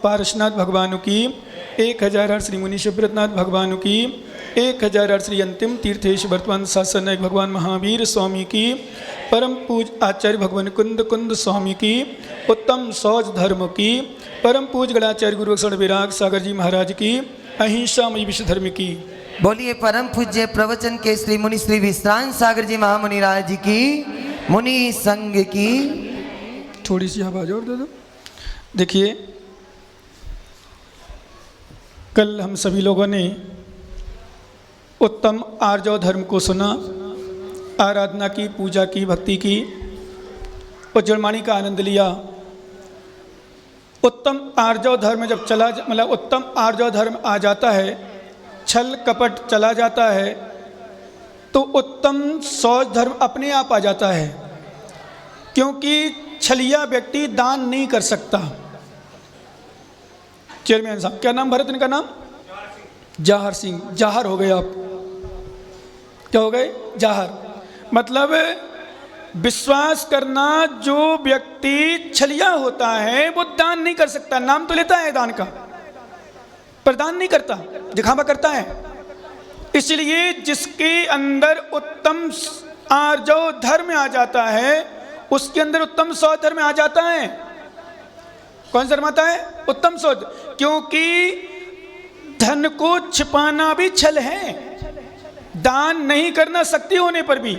पारशनाथ भगवान की 1000 श्री मुनि शिवव्रतनाथ भगवान की 1000 श्री अंतिम तीर्थेश वर्तमान शासन नायक भगवान महावीर स्वामी की परम पूज आचार्य भगवान कुंद कुंद स्वामी की उत्तम सौज धर्म की परम पूज गणाचार्य गुरु क्षण विराग सागर जी महाराज की अहिंसा मई विश्व धर्म की। बोलिए परम पूज्य प्रवचन के श्री मुनि श्री विश्रांत सागर जी महामुनि राज जी की मुनि संघ की। थोड़ी सी आवाज और दे दो। देखिए, कल हम सभी लोगों ने उत्तम आर्जव धर्म को सुना, आराधना की, पूजा की, भक्ति की और जलमानी का आनंद लिया। उत्तम आर्जव धर्म जब मतलब उत्तम आर्जव धर्म आ जाता है, छल कपट चला जाता है, तो उत्तम सौज धर्म अपने आप आ जाता है। क्योंकि छलिया व्यक्ति दान नहीं कर सकता। चेयरमैन साहब, क्या नाम भरत इनका नाम? जाहर सिंह। जाहर हो गए आप। क्या हो गए? जाहर। मतलब विश्वास करना, जो व्यक्ति छलिया होता है वो दान नहीं कर सकता। नाम तो लेता है दान का, पर दान नहीं करता, दिखावा करता है। इसलिए जिसके अंदर उत्तम आर्जव धर्म आ जाता है, उसके अंदर उत्तम सौज धर्म आ जाता है। कौन सा धर्म आता है? उत्तम सौज। क्योंकि धन को छिपाना भी छल है। दान नहीं करना, शक्ति होने पर भी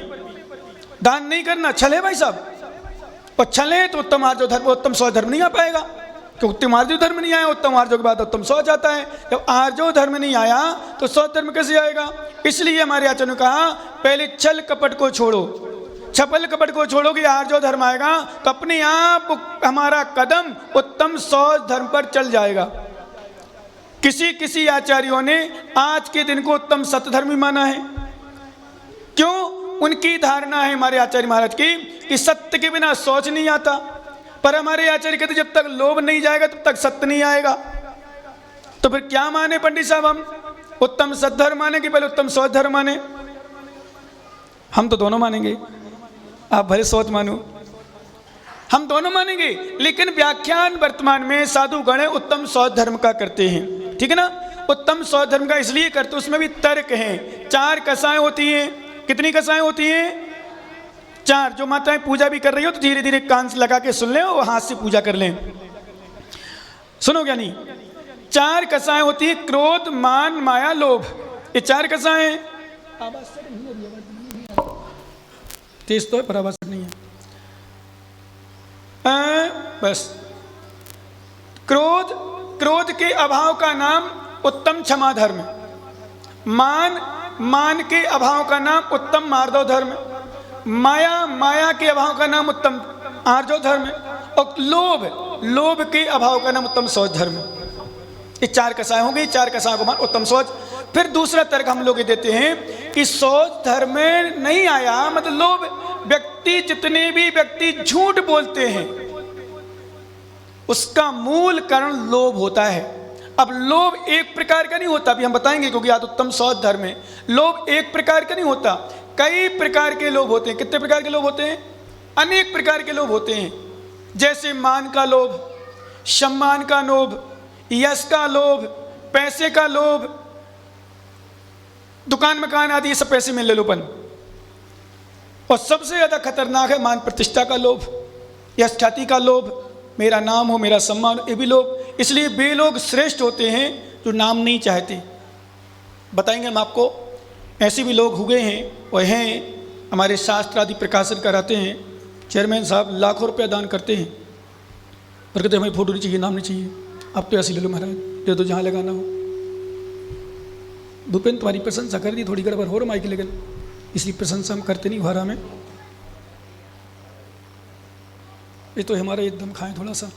दान नहीं करना छल है भाई साहब। और छल है तो उत्तम आर्जव धर्म, उत्तम सौज धर्म नहीं आ पाएगा। क्योंकि उत्तम आर्जव धर्म नहीं आया, उत्तम आर्जव के बाद उत्तम सौज आता है। जब आर्जव धर्म नहीं आया तो सौज धर्म कैसे आएगा? इसलिए हमारे आचार्य ने कहा, पहले छल कपट को छोड़ो, छपल कपट को छोड़ोगे, आर्जव धर्म आएगा तो अपने आप हमारा कदम उत्तम सौज धर्म पर चल जाएगा। किसी किसी आचार्यों ने आज के दिन को उत्तम सत्य धर्म माना है। क्यों? उनकी धारणा है हमारे आचार्य महाराज की कि सत्य के बिना सोच नहीं आता। पर हमारे आचार्य कहते जब तक लोभ नहीं जाएगा तब तक सत्य नहीं आएगा। तो फिर क्या माने पंडित साहब? हम उत्तम सत्य धर्म माने कि पहले उत्तम सोच धर्म माने? हम तो दोनों मानेंगे। आप भले सोच मानो, हम दोनों मानेंगे। लेकिन व्याख्यान वर्तमान में साधु गण उत्तम सौज धर्म का करते हैं, ठीक है ना? उत्तम सौज धर्म का इसलिए करते, उसमें भी तर्क हैं। 4 कसाएं होती हैं। कितनी कसाएं होती हैं? 4। जो माताएं पूजा भी कर रही हो तो धीरे धीरे कान से लगा के सुन लें और हाथ से पूजा कर लें। सुनो क्या नहीं? 4 कसाएं होती हैं, क्रोध, मान, माया, लोभ। ये 4 कसाएं। तेज तो है पर आवाज नहीं है। बस क्रोध के अभाव का नाम उत्तम क्षमा धर्म। मान के अभाव का नाम उत्तम मार्दव धर्म। माया के अभाव का नाम उत्तम आर्जव धर्म। और लोभ के अभाव का नाम उत्तम सौज धर्म। ये 4 कसाएं हो गई। 4 कसाएं को मान उत्तम सौज। फिर दूसरा तर्क हम लोग देते हैं कि सौज धर्म में नहीं आया, मतलब व्यक्ति, जितने भी व्यक्ति झूठ बोलते हैं उसका मूल कारण लोभ होता है। अब लोभ एक प्रकार का नहीं होता, अभी हम बताएंगे क्योंकि आज उत्तम सौज धर्म है। लोभ एक प्रकार का नहीं होता, कई प्रकार के लोभ होते हैं। कितने प्रकार के लोभ होते हैं? अनेक प्रकार के लोभ होते हैं। जैसे मान का लोभ, सम्मान का लोभ, यश का लोभ, पैसे का लोभ, दुकान मकान आदि, ये सब पैसे में ले लोपन। और सबसे ज्यादा खतरनाक है मान प्रतिष्ठा का लोभ, यश ख्याति का लोभ, मेरा नाम हो, मेरा सम्मान, ये भी लोभ। इसलिए वे लोग श्रेष्ठ होते हैं जो नाम नहीं चाहते। बताएंगे हम आपको। ऐसे भी लोग हुए हैं और हैं, हमारे शास्त्र आदि प्रकाशन कराते हैं। चेयरमैन साहब लाखों रुपया दान करते हैं, पर कहते हमें फोटो नहीं चाहिए, नाम नहीं चाहिए, आप तो ऐसे ले लो महाराज, दे दो जहाँ लगाना हो। भूपेंद्र तुम्हारी प्रशंसा कर दी, थोड़ी गड़बड़ हो रहा माइक, लेकिन इसलिए प्रशंसा हम करते नहीं हरा में। ये तो हमारा एकदम खाएं थोड़ा सा।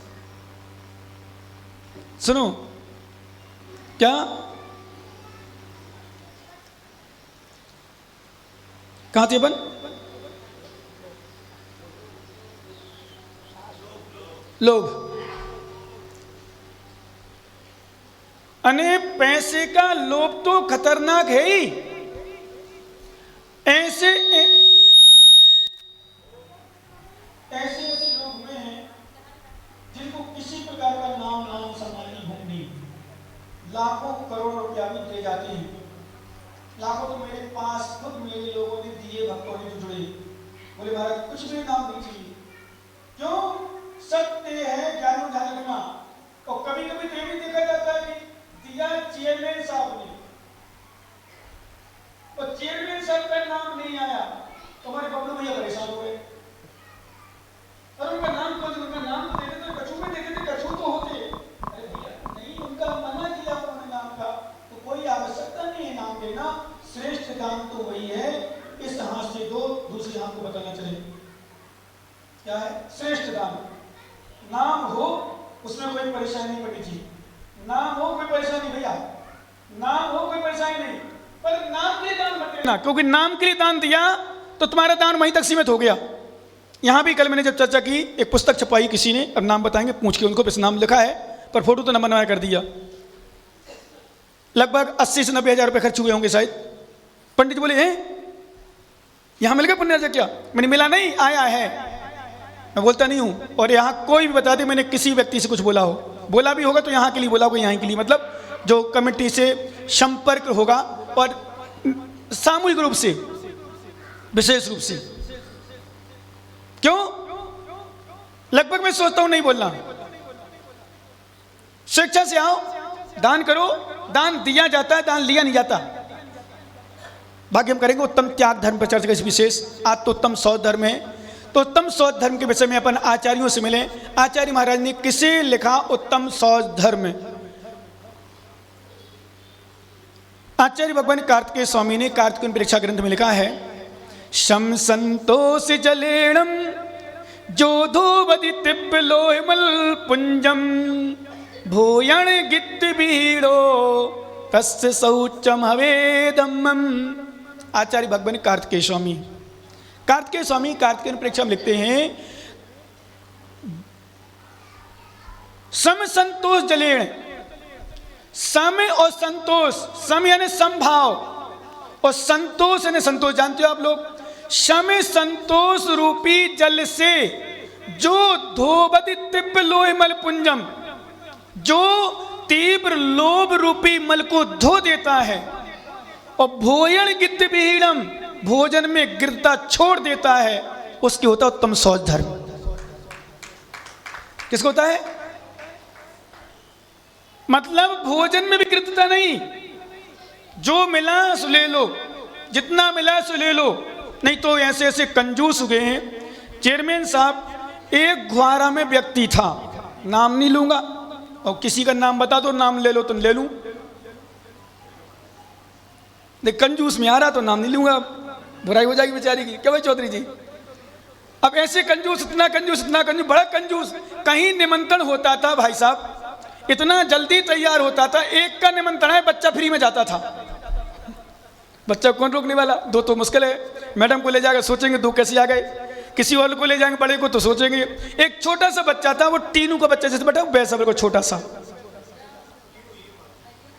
सुनो क्या, कहां थे बन? लोभ। अने पैसे का लोभ तो खतरनाक है ही। ऐसे लोग हुए हैं जिनको किसी प्रकार का नाम सम्मान नहीं लाखों करोड़ रुपया भी दे जाते हैं। लाखों तो मेरे पास खुद मेरे लोगों ने दिए, भक्तों ने जो जुड़े, बोले महाराज कुछ भी नाम नहीं चाहिए। क्यों? सत्य है ज्ञानो ध्यान। और कभी कभी तो ये भी देखा जाता है कि दिया चेयरमैन साहब ने, और चेयरमैन साहब का नाम नहीं आया तो हमारे बबलू भैया परेशान हो गए। और उनका नाम तो देते थे, कछू में देते थे, कछू तो होते। अरे भैया नहीं, उनका मना किया उन्होंने नाम का, तो कोई आवश्यकता नहीं है नाम देना। श्रेष्ठ दान तो वही है, इस हाथ से दो, दूसरे हाथ को बताना चले। क्या है? श्रेष्ठ दान। नाम हो उसमें कोई परेशानी नहीं पंडित जी, नाम हो कोई परेशानी भैया, नाम हो कोई परेशानी नहीं, पर नाम के लिए दान मत देना, क्योंकि नाम के लिए दान दिया तो तुम्हारा दान वहीं तक सीमित हो गया। यहां भी कल मैंने जब चर्चा की, एक पुस्तक छपाई किसी ने, अब नाम बताएंगे पूछ के उनको, बस नाम लिखा है पर फोटो तो न बनवाया कर दिया। लगभग 80 से 90 हजार रुपए खर्च हुए होंगे शायद। पंडित बोले हैं यहां मिल गया पुण्य क्या? मैंने मिला नहीं, आया है। मैं बोलता नहीं हूं, और यहां कोई भी बता दे मैंने किसी व्यक्ति से कुछ बोला हो, बोला भी होगा तो यहां के लिए बोला होगा, यहां के लिए, मतलब जो कमेटी से संपर्क होगा और सामूहिक रूप से, विशेष रूप से। क्यों? लगभग मैं सोचता हूं नहीं बोलना। स्वेच्छा से आओ, दान करो, दान दिया जाता है, दान लिया नहीं जाता। बाकी हम करेंगे उत्तम त्याग धर्म पर चर्चा, विशेष आज तो उत्तम सौध धर्म है, तो उत्तम सौध धर्म के विषय में अपन आचार्यों से मिले। आचार्य महाराज ने किसे लिखा उत्तम सौध धर्म? आचार्य भगवान कार्तिकेय स्वामी ने कार्तिकेय परीक्षा ग्रंथ में लिखा है, शम संतोष जलेणम जोधोवदि तिब्ब लोहिमल पुंजम भूयण गिद्ध भीड़ो तस्य शौचम हवेदम। आचार्य भगवान कार्तिकेय स्वामी, कार्तिकेय स्वामी कार्तिकेय परीक्षा में लिखते हैं, सम संतोष जलेण, सम और संतोष, सम यानी समभाव और संतोष यानी संतोष, जानते हो आप लोग, सम संतोष रूपी जल से जो धोबति तीव्र लोह मल पुंजम, जो तीव्र लोभ रूपी मल को धो देता है, और भोजन गिद्ध विहीणम, भोजन में गिरता छोड़ देता है, उसकी होता उत्तम सौच धर्म। किसको होता है? मतलब भोजन में भी गिरता नहीं, जो मिला सो ले लो, जितना मिला सो ले लो। नहीं तो ऐसे ऐसे कंजूस हो गए हैं। चेयरमैन साहब, एक ग्वारा में व्यक्ति था, नाम नहीं लूंगा, और किसी का नाम बता दो, नाम ले लो तो ले लूं, देख कंजूस में आ रहा तो नाम नहीं लूंगा, बुराई हो जाएगी बेचारी की। क्या भाई चौधरी जी? अब ऐसे कंजूस, इतना कंजूस, इतना कंजूस, बड़ा कंजूस। कहीं निमंत्रण होता था भाई साहब, इतना जल्दी तैयार होता था, एक का निमंत्रण है, बच्चा फ्री में जाता था। बच्चा कौन रोकने वाला? दो तो मुश्किल है, मैडम को ले जाकर सोचेंगे दो कैसे आ गए, किसी और को ले जाएंगे बड़े को तो सोचेंगे। एक छोटा सा बच्चा था, वो टीनू का बच्चा जैसे बैठा वैसा बिल्कुल छोटा सा,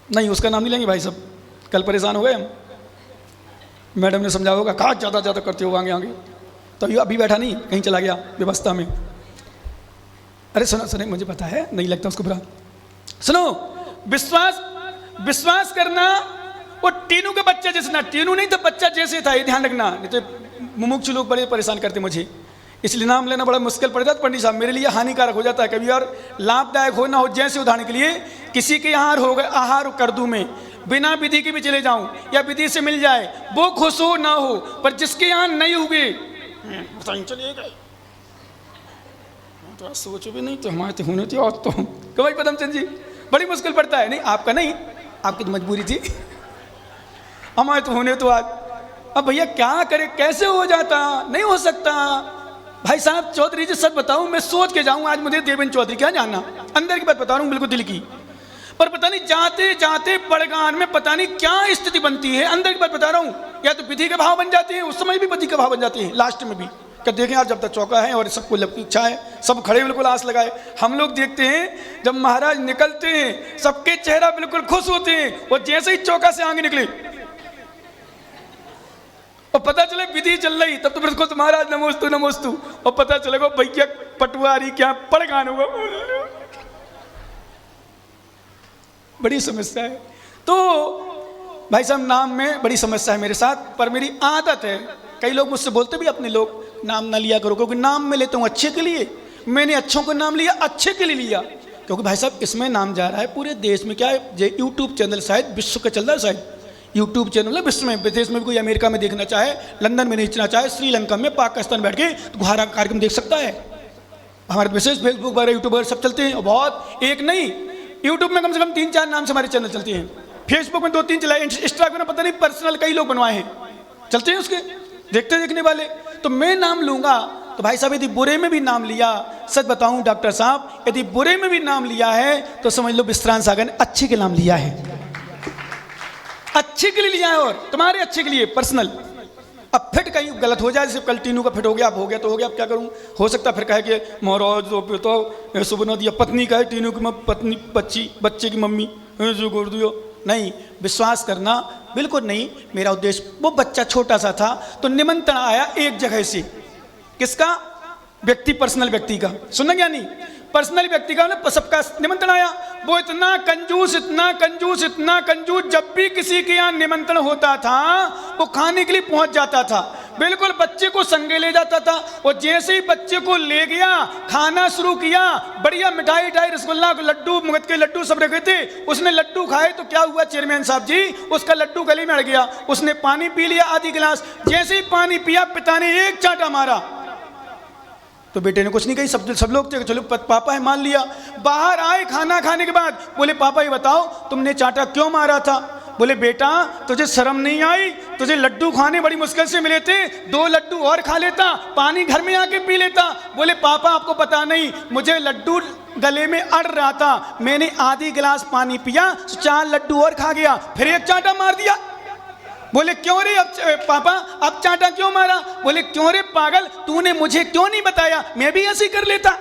नहीं उसका नाम नहीं लेंगे भाई साहब, कल परेशान हो गए हम। मैडम ने समझा होगा, कहा ज़्यादा ज़्यादा करते हो आगे आगे, तो ये अभी बैठा नहीं, कहीं चला गया व्यवस्था में। अरे सुनो सुनो, मुझे पता है नहीं लगता उसको बुरा। सुनो, विश्वास करना, वो टीनू के बच्चे जैसे, ना टीनू नहीं तो बच्चा जैसे था, ये ध्यान रखना, नहीं तो मुमुक्षु लोग बड़े परेशान करते मुझे, इसलिए नाम लेना बड़ा मुश्किल पड़ जाता पंडित साहब, मेरे लिए हानिकारक हो जाता है कभी, और लाभदायक हो ना हो। जैसे उदाहरण के लिए किसी के यहाँ हो गए आहार कर दूं मैं, बिना विधि के भी चले जाऊं, या विधि से मिल जाए, वो खुश हो ना हो, पर जिसके यहाँ नहीं हुए चले गए तो सोचो भी नहीं, तो हमारे तो होने थे, और तो भाई पदमचंद जी बड़ी मुश्किल पड़ता है। नहीं आपका नहीं, आपकी तो मजबूरी थी, हमारे तो होने तो आज। अब भैया क्या करे, कैसे हो जाता? नहीं हो सकता भाई साहब। चौधरी जी सच बताऊं, मैं सोच के जाऊं आज, मुझे देवेंद्र चौधरी क्या जानना, अंदर की बात बता रहा हूं, बिल्कुल दिल की, पर पता नहीं जाते जाते बड़गान में पता नहीं क्या स्थिति बनती है। अंदर की बात बता रहा हूं, या तो विधि के भाव बन जाते हैं, उस समय भी पति के भाव बन जाते हैं, लास्ट में भी। क्या देखें यार, जब तक चौका है और सबको इच्छा है, सब खड़े बिल्कुल आस लगाए, हम लोग देखते हैं जब महाराज निकलते हैं सबके चेहरा बिल्कुल खुश होते हैं, और जैसे ही चौका से आगे निकले और पता चले विधि चल रही, तब तो फिर खुद महाराज नमोस्तु नमोस्तु, और पता चलेगा भैया पटवारी क्या पड़गान होगा। बड़ी समस्या है। तो भाई साहब नाम में बड़ी समस्या है मेरे साथ, पर मेरी आदत है। कई लोग मुझसे बोलते भी अपने लोग नाम ना लिया करो, क्योंकि नाम मैं लेता हूँ अच्छे के लिए। मैंने अच्छों का नाम लिया, अच्छे के लिए लिया, क्योंकि भाई साहब इसमें नाम जा रहा है पूरे देश में। क्या है, जो यूट्यूब चैनल शायद विश्व का चल रहा है, शायद यूट्यूब चैनल है विश्व में, विदेश में भी कोई अमेरिका में देखना चाहे, लंदन में देखना चाहे, श्रीलंका में, पाकिस्तान बैठ के तो हमारा कार्यक्रम देख सकता है। हमारे विशेष फेसबुक वगैरह यूट्यूब वगैरह सब चलते हैं, और बहुत एक नहीं, यूट्यूब में कम से कम 3-4 नाम से हमारे चैनल चलते हैं, फेसबुक में 2-3 चलाए, इंस्टाग्राम में पता नहीं पर्सनल कई लोग बनवाए हैं, चलते हैं उसके, देखने वाले। तो मैं नाम लूंगा तो भाई साहब यदि बुरे में भी नाम लिया, सच बताऊं डॉक्टर साहब, यदि बुरे में भी नाम लिया है तो समझ लो विश्रांत सागर ने अच्छे के नाम लिया है, अच्छे के लिए लिया है, और तुम्हारे अच्छे के लिए पर्सनल। अब फिट कहीं गलत हो जाए, जैसे कल टीनू का फिट हो गया, अब हो गया तो हो गया, अब क्या करूं, हो सकता फिर कहे कि मोहरोज तो सुबह दिया पत्नी का है, टीनू की पत्नी बच्चे की मम्मी जो गोड़ दियो। नहीं, विश्वास करना बिल्कुल नहीं। मेरा उद्देश्य, वो बच्चा छोटा सा था तो निमंत्रण आया एक जगह से, किसका, व्यक्ति, पर्सनल व्यक्ति का, सुनना क्या नहीं, पर्सनल व्यक्ति का, सबका निमंत्रण आया। वो इतना कंजूस, इतना कंजूस, इतना कंजूस, जब भी किसी के यहाँ निमंत्रण होता था वो खाने के लिए पहुंच जाता था, बिल्कुल बच्चे को संगे ले जाता था। और जैसे ही बच्चे को ले गया, खाना शुरू किया, बढ़िया मिठाई रसगुल्ला लड्डू, मुगत के लड्डू सब रखे थे, उसने लड्डू खाए तो क्या हुआ चेयरमैन साहब जी, उसका लड्डू गले में अड़ गया। उसने पानी पी लिया आधी गिलास, जैसे ही पानी पिया पिता ने एक चांटा मारा, तो बेटे ने कुछ नहीं कही, सब लोग थे, चलो पापा है मान लिया। बाहर आए खाना खाने के बाद, बोले पापा ये बताओ तुमने चांटा क्यों मारा था। बोले बेटा तुझे शर्म नहीं आई, तुझे लड्डू खाने बड़ी मुश्किल से मिले थे, 2 लड्डू और खा लेता, पानी घर में आके पी लेता। बोले पापा आपको पता नहीं, मुझे लड्डू गले में अड़ रहा था, मैंने आधी गिलास पानी पिया, 4 लड्डू और खा गया, फिर एक चांटा मार दिया। बोले क्यों रे अब पापा अब चांटा क्यों मारा। बोले क्यों रे पागल, तूने मुझे क्यों नहीं बताया, मैं भी ऐसे कर लेता।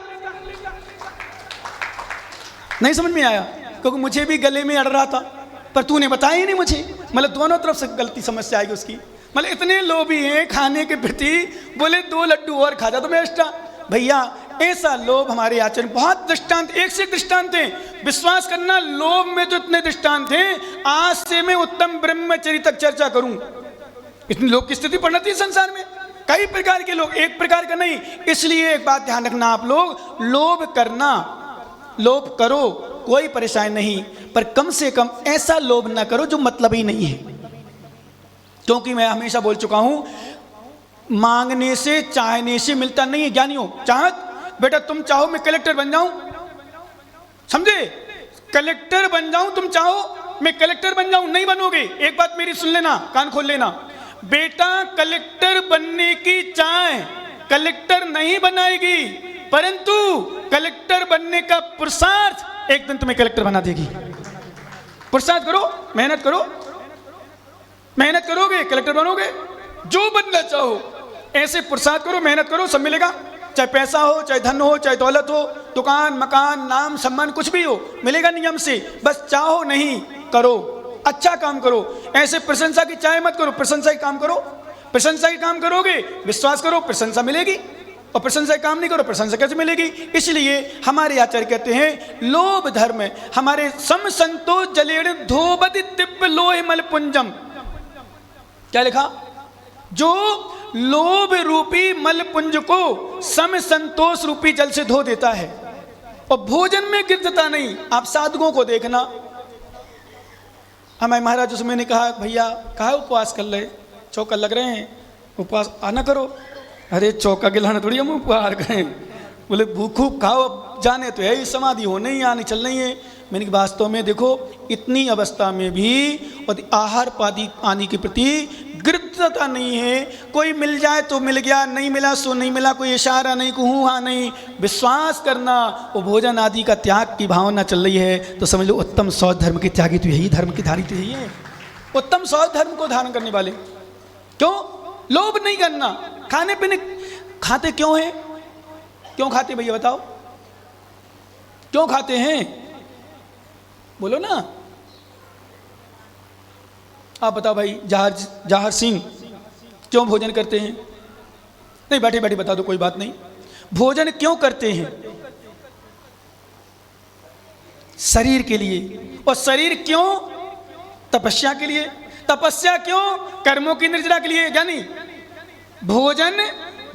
नहीं समझ में आया, क्योंकि मुझे भी गले में अड़ रहा था, पर तूने बताया ही नहीं मुझे। मतलब दोनों तरफ से गलती समस्या आएगी उसकी। मतलब इतने लोभी हैं खाने के प्रति, बोले 2 लड्डू और खा जा तो मैं एक्स्ट्रा। भैया ऐसा लोभ हमारे आचरण, बहुत दृष्टांत, एक से एक दृष्टांत हैं। विश्वास करना, लोभ में तो इतने दृष्टांत हैं, आज से मैं उत्तम ब्रह्मचर्य तक चर्चा करूं। इतने लोग की स्थिति पड़ती है संसार में, कई प्रकार के लोग, एक प्रकार का नहीं। इसलिए एक बात ध्यान रखना आप लोग, लोभ करना, लोभ करो कोई परेशानी नहीं, पर कम से कम ऐसा लोभ ना करो जो मतलब ही नहीं है। क्योंकि मैं हमेशा बोल चुका हूं, मांगने से चाहने से मिलता नहीं है ज्ञानियों। चाहत बेटा तुम चाहो मैं कलेक्टर बन जाऊं, समझे, कलेक्टर बन जाऊं, तुम चाहो मैं कलेक्टर बन जाऊं, नहीं बनोगे। एक बात मेरी सुन लेना, कान खोल लेना, बेटा कलेक्टर बनने की चाह कलेक्टर नहीं बनाएगी, परंतु कलेक्टर बनने का पुरुषार्थ एक दिन तुम्हें कलेक्टर बना देगी। पुरुषार्थ करो, मेहनत करो, मेहनत करोगे कलेक्टर बनोगे। जो बनना चाहो ऐसे पुरुषार्थ करो, मेहनत करो, सब मिलेगा। चाहे पैसा हो, चाहे धन हो, चाहे दौलत हो, दुकान मकान नाम सम्मान कुछ भी हो, मिलेगा नियम से। बस चाहो नहीं, करो, अच्छा काम करो। ऐसे प्रशंसा की चाहे मत करो, प्रशंसा की काम करो। प्रशंसा की काम करोगे, विश्वास करो प्रशंसा मिलेगी, और प्रशंसा काम नहीं करो प्रशंसा कैसे मिलेगी। इसलिए हमारे आचार्य कहते हैं, लोभ धर्म हमारे सम संतोष जलेण धोबति दिव्य लोह मल पुंजम। क्या लिखा, जो लोभ रूपी मल पुंज को सम संतोष रूपी जल से धो देता है और भोजन में गिरता नहीं। आप साधुओं को देखना, हमें महाराज से मैंने कहा भैया कहा उपवास कर ले, चौका लग रहे हैं, उपवास आना करो। अरे चौका गिलाना थोड़ी हम उपहार करें, बोले भूख खूब खाओ, अब जाने तो है, समाधि होने ही आने चल रही है। मैंने वास्तव में देखो इतनी अवस्था में भी और आहार पादी आने के प्रति गृद्धता नहीं है। कोई मिल जाए तो मिल गया, नहीं मिला सो नहीं मिला, कोई इशारा नहीं, कोई हाँ नहीं। विश्वास करना, वो भोजन आदि का त्याग की भावना चल रही है, तो समझ लो उत्तम सौच धर्म के त्यागी तो यही, धर्म की धारी तो यही है, उत्तम सौच धर्म को धारण करने वाले। क्यों लोभ नहीं करना। खाने पीने खाते क्यों हैं, क्यों खाते भैया बताओ, क्यों खाते हैं, बोलो ना, आप बताओ भाई। जहार सिंह क्यों भोजन करते हैं, नहीं बैठे बैठे बता दो, कोई बात नहीं। भोजन क्यों करते हैं, शरीर के लिए। और शरीर क्यों? तपस्या के लिए। तपस्या क्यों? कर्मों की निर्जरा के लिए। यानी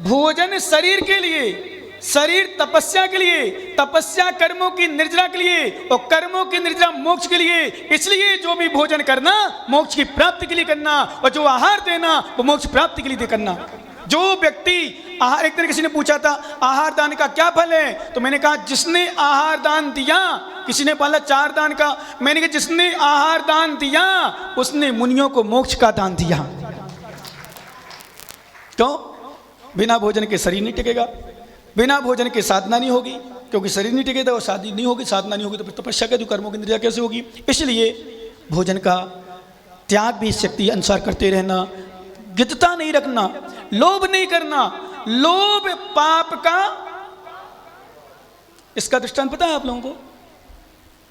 भोजन शरीर के लिए, शरीर तपस्या के लिए, तपस्या कर्मों की निर्जरा के लिए, और कर्मों की निर्जरा मोक्ष के लिए। इसलिए जो भी भोजन करना मोक्ष की प्राप्ति के लिए करना, और जो आहार देना वो मोक्ष प्राप्ति के लिए करना। जो व्यक्ति आहार, एक दिन किसी ने पूछा था आहार दान का क्या फल है, तो मैंने कहा जिसने आहार दान दिया, किसी ने बोला 4 दान का, मैंने कहा जिसने आहार दान दिया उसने मुनियों को मोक्ष का दान दिया। क्यों? बिना भोजन के शरीर नहीं टिकेगा, बिना भोजन के साधना नहीं होगी, क्योंकि शरीर नहीं टिकेगा और शादी नहीं होगी, साधना नहीं होगी तो फिर तपस्या के जो कर्मों की निर्जरा कैसे होगी। इसलिए भोजन का त्याग भी शक्ति अनुसार करते रहना, गिद्धता नहीं रखना, लोभ नहीं करना। लोभ पाप का, इसका दृष्टांत पता है आप लोगों को?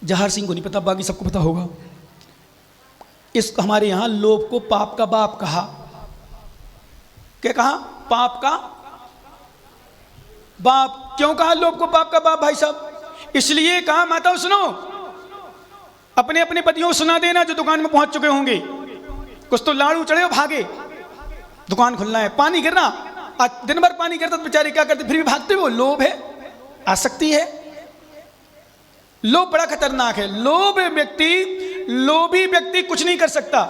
जहार सिंह को नहीं पता, बाकी सबको पता होगा। इस हमारे यहां लोभ को पाप का बाप कहा। क्या कहा? पाप का बाप। क्यों कहा लोभ को पाप का बाप भाई साहब? इसलिए कहा, माताओं सुनो, अपने अपने पतियों को सुना देना जो दुकान में पहुंच चुके होंगे। कुछ तो लाड़ू चढ़े हो भागे, दुकान खुलना है, पानी गिरना, आज दिन भर पानी गिरता तो बेचारे क्या करते, फिर भी भागते। वो लोभ है, आसक्ति है। लोभ बड़ा खतरनाक है। लोभी व्यक्ति कुछ नहीं कर सकता।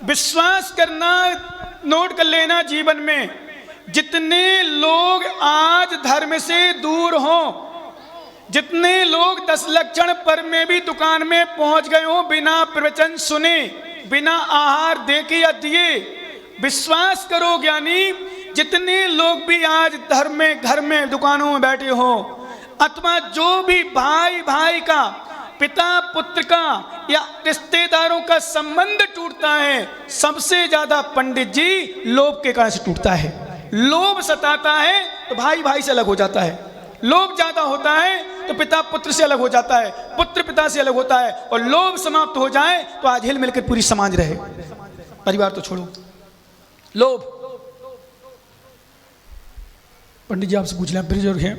विश्वास करना, नोट कर लेना जीवन में, जितने लोग आज धर्म से दूर हों, जितने लोग 10 लक्षण पर में भी दुकान में पहुंच गए हो बिना प्रवचन सुने, बिना आहार देके या दिए, विश्वास करो ज्ञानी, जितने लोग भी आज धर्म में घर में दुकानों में बैठे हो, अथवा जो भी भाई भाई का, पिता पुत्र का या रिश्तेदारों का संबंध टूटता है, सबसे ज्यादा पंडित जी लोभ के कारण से टूटता है। लोभ सताता है तो भाई भाई से अलग हो जाता है, लोभ ज्यादा होता है तो पिता पुत्र से अलग हो जाता है, पुत्र पिता से अलग होता है, और लोभ समाप्त हो जाए तो आज हिल मिलकर पूरी समाज रहे, परिवार तो छोड़ो। लोभ, पंडित जी आपसे पूछ लें, आप बुजुर्ग हैं,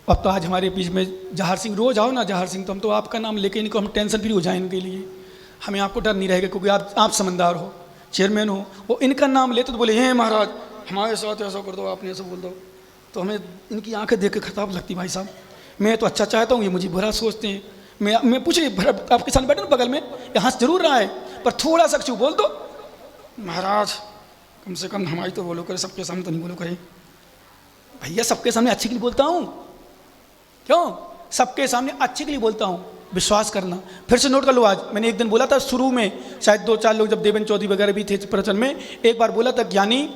अब तो आज हमारे बीच में जहार सिंह, रोज आओ ना जहार सिंह, तो हम तो आपका नाम लेके इनको हम टेंशन फ्री हो जाए इनके लिए, हमें आपको डर नहीं रहेगा, क्योंकि आप समझदार हो, चेयरमैन हो। वो इनका नाम लेते तो बोले हे महाराज हमारे साथ ऐसा कर दो, आपने ऐसा बोल दो, तो हमें इनकी आंखें देख के खराब लगती। भाई साहब मैं तो अच्छा चाहता हूँ, ये मुझे बुरा सोचते हैं। मैं पूछे आपके साथ बैठे ना बगल में, ये हंस जरूर रहा है, पर थोड़ा सा चुप बोल दो, महाराज कम से कम हमारी तो बोलो करे, सबके सामने तो नहीं बोलो करे। भैया सबके सामने अच्छे के लिए बोलता हूँ, क्यों? सबके सामने अच्छे के लिए बोलता हूँ, विश्वास करना। फिर से नोट कर लो, आज मैंने एक दिन बोला था शुरू में, शायद 2-4 लोग जब देवेंद्र चौधरी वगैरह भी थे प्रवचन में, एक बार बोला था, ज्ञानी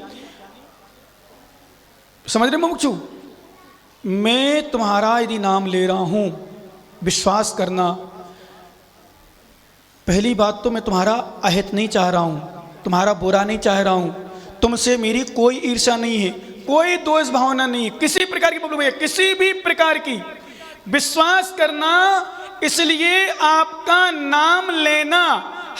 समझ रहे मुमुक्षु, मैं तुम्हारा यदि नाम ले रहा हूं, विश्वास करना। पहली बात तो मैं तुम्हारा अहित नहीं चाह रहा हूं, तुम्हारा बुरा नहीं चाह रहा हूं, तुमसे मेरी कोई ईर्ष्या नहीं है, कोई दोष भावना नहीं है, किसी प्रकार की प्रॉब्लम है, किसी भी प्रकार की। विश्वास करना, इसलिए आपका नाम लेना,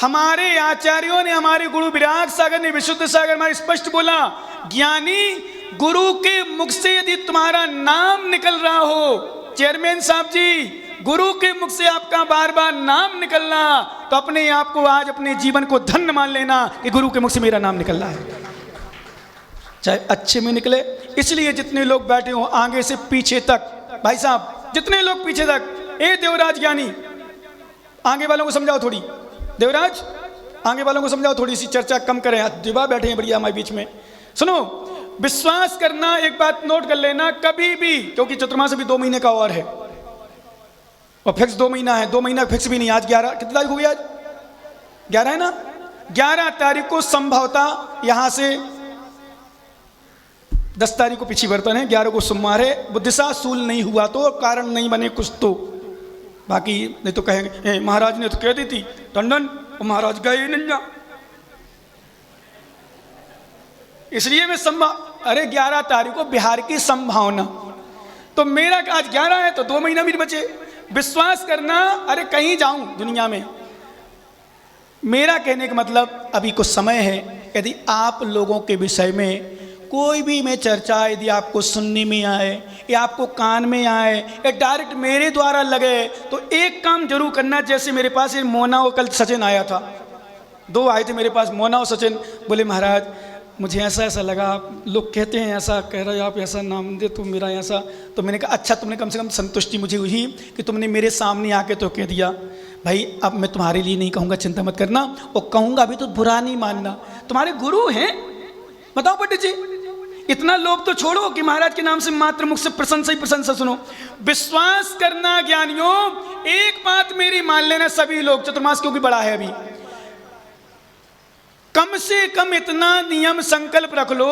हमारे आचार्यों ने, हमारे गुरु विराग सागर ने, विशुद्ध सागर हमारे स्पष्ट बोला, ज्ञानी गुरु के मुख से यदि तुम्हारा नाम निकल रहा हो, चेयरमैन साहब जी, गुरु के मुख से आपका बार बार नाम निकलना, तो अपने आप को आज अपने जीवन को धन्य मान लेना कि गुरु के मुख से मेरा नाम निकल रहा है, चाहे अच्छे में निकले। इसलिए जितने लोग बैठे हो आगे से पीछे तक, भाई साहब जितने लोग पीछे तक, ए देवराज ज्ञानी आगे वालों को समझाओ थोड़ी, देवराज आगे वालों को समझाओ, थोड़ी सी चर्चा कम करें, दिवा बैठे हैं बढ़िया हमारे बीच में। सुनो, विश्वास करना, एक बात नोट कर लेना, कभी भी, क्योंकि चतुर्मास अभी 2 महीने का और है, और फिक्स 2 महीना है, 2 महीना फिक्स भी नहीं। आज 11 कितनी तारीख हो गई? आज 11 है ना। 11 तारीख को संभवतः यहां से 10 तारीख को पिछी बर्तन है, 11 को सोमवार है, बुद्धिसा सूल नहीं हुआ तो कारण नहीं बने कुछ तो, बाकी नहीं तो कहेंगे महाराज ने तो कह दी थी टंडन, महाराज गए नहीं जा, इसलिए मैं अरे 11 तारीख को बिहार की संभावना, तो मेरा आज 11 है तो 2 महीना भी बचे। विश्वास करना, अरे कहीं जाऊं दुनिया में, मेरा कहने का मतलब अभी कुछ समय है, यदि आप लोगों के विषय में कोई भी मैं चर्चा यदि आपको सुनने में आए या आपको कान में आए या डायरेक्ट मेरे द्वारा लगे तो एक काम जरूर करना। जैसे मेरे पास ये मोना और कल सचिन आया था, 2 आए थे मेरे पास, मोना और सचिन। बोले महाराज मुझे ऐसा ऐसा लगा, लोग कहते हैं ऐसा, कह रहे आप ऐसा नाम दे तो मेरा ऐसा। तो मैंने कहा अच्छा, तुमने कम से कम संतुष्टि मुझे हुई कि तुमने मेरे सामने आके तो कह दिया। भाई अब मैं तुम्हारे लिए नहीं कहूँगा, चिंता मत करना, और कहूँगा भी तो बुरा नहीं मानना, तुम्हारे गुरु हैं। बताओ पंडित जी, इतना लोभ तो छोड़ो कि महाराज के नाम से मात्र मुख से प्रशंसा ही प्रशंसा सुनो। विश्वास करना ज्ञानियों, एक बात मेरी मान लेना सभी लोग, चतुर्मास क्योंकि बड़ा है अभी, कम से कम इतना नियम संकल्प रख लो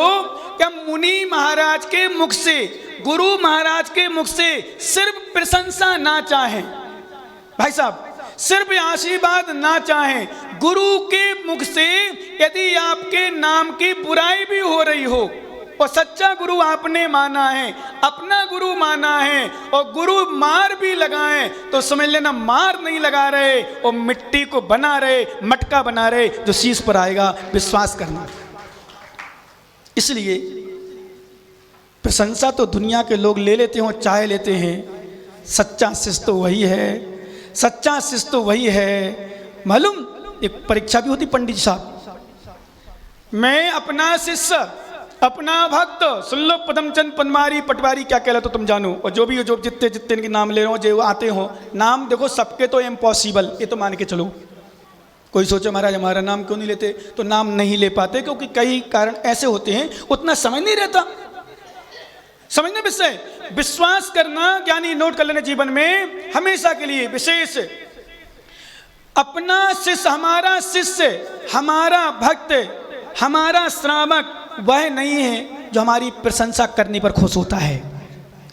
कि मुनि महाराज के मुख से, गुरु महाराज के मुख से सिर्फ प्रशंसा ना चाहें, भाई साहब सिर्फ आशीर्वाद ना चाहें, गुरु के मुख से यदि आपके नाम की बुराई भी हो रही हो और सच्चा गुरु आपने माना है, अपना गुरु माना है, और गुरु मार भी लगाएं तो समझ लेना मार नहीं लगा रहे और मिट्टी को बना रहे, मटका बना रहे जो शीश पर आएगा। विश्वास करना। इसलिए प्रशंसा तो दुनिया के लोग ले लेते हो, चाहे लेते हैं, सच्चा शिष्य तो वही है, सच्चा शिष्य तो वही है। मालूम एक परीक्षा भी होती पंडित साहब, मैं अपना शिष्य, अपना भक्त, सुन लो पदमचंद पनवारी पटवारी क्या कहला तो तुम जानो, और जो भी हो, जो जितने जितने इनके नाम ले रहे हो, जो आते हो नाम, देखो सबके तो इम्पॉसिबल, ये तो मान के चलो। कोई सोचे महाराज हमारा नाम क्यों नहीं लेते, तो नाम नहीं ले पाते क्योंकि कई कारण ऐसे होते हैं, उतना समझ नहीं रहता। समझना विषय, विश्वास करना ज्ञानी नोट कर लेना जीवन में हमेशा के लिए विशेष। अपना शिष्य, हमारा शिष्य, हमारा भक्त, हमारा श्रावक वह नहीं है जो हमारी प्रशंसा करने पर खुश होता है।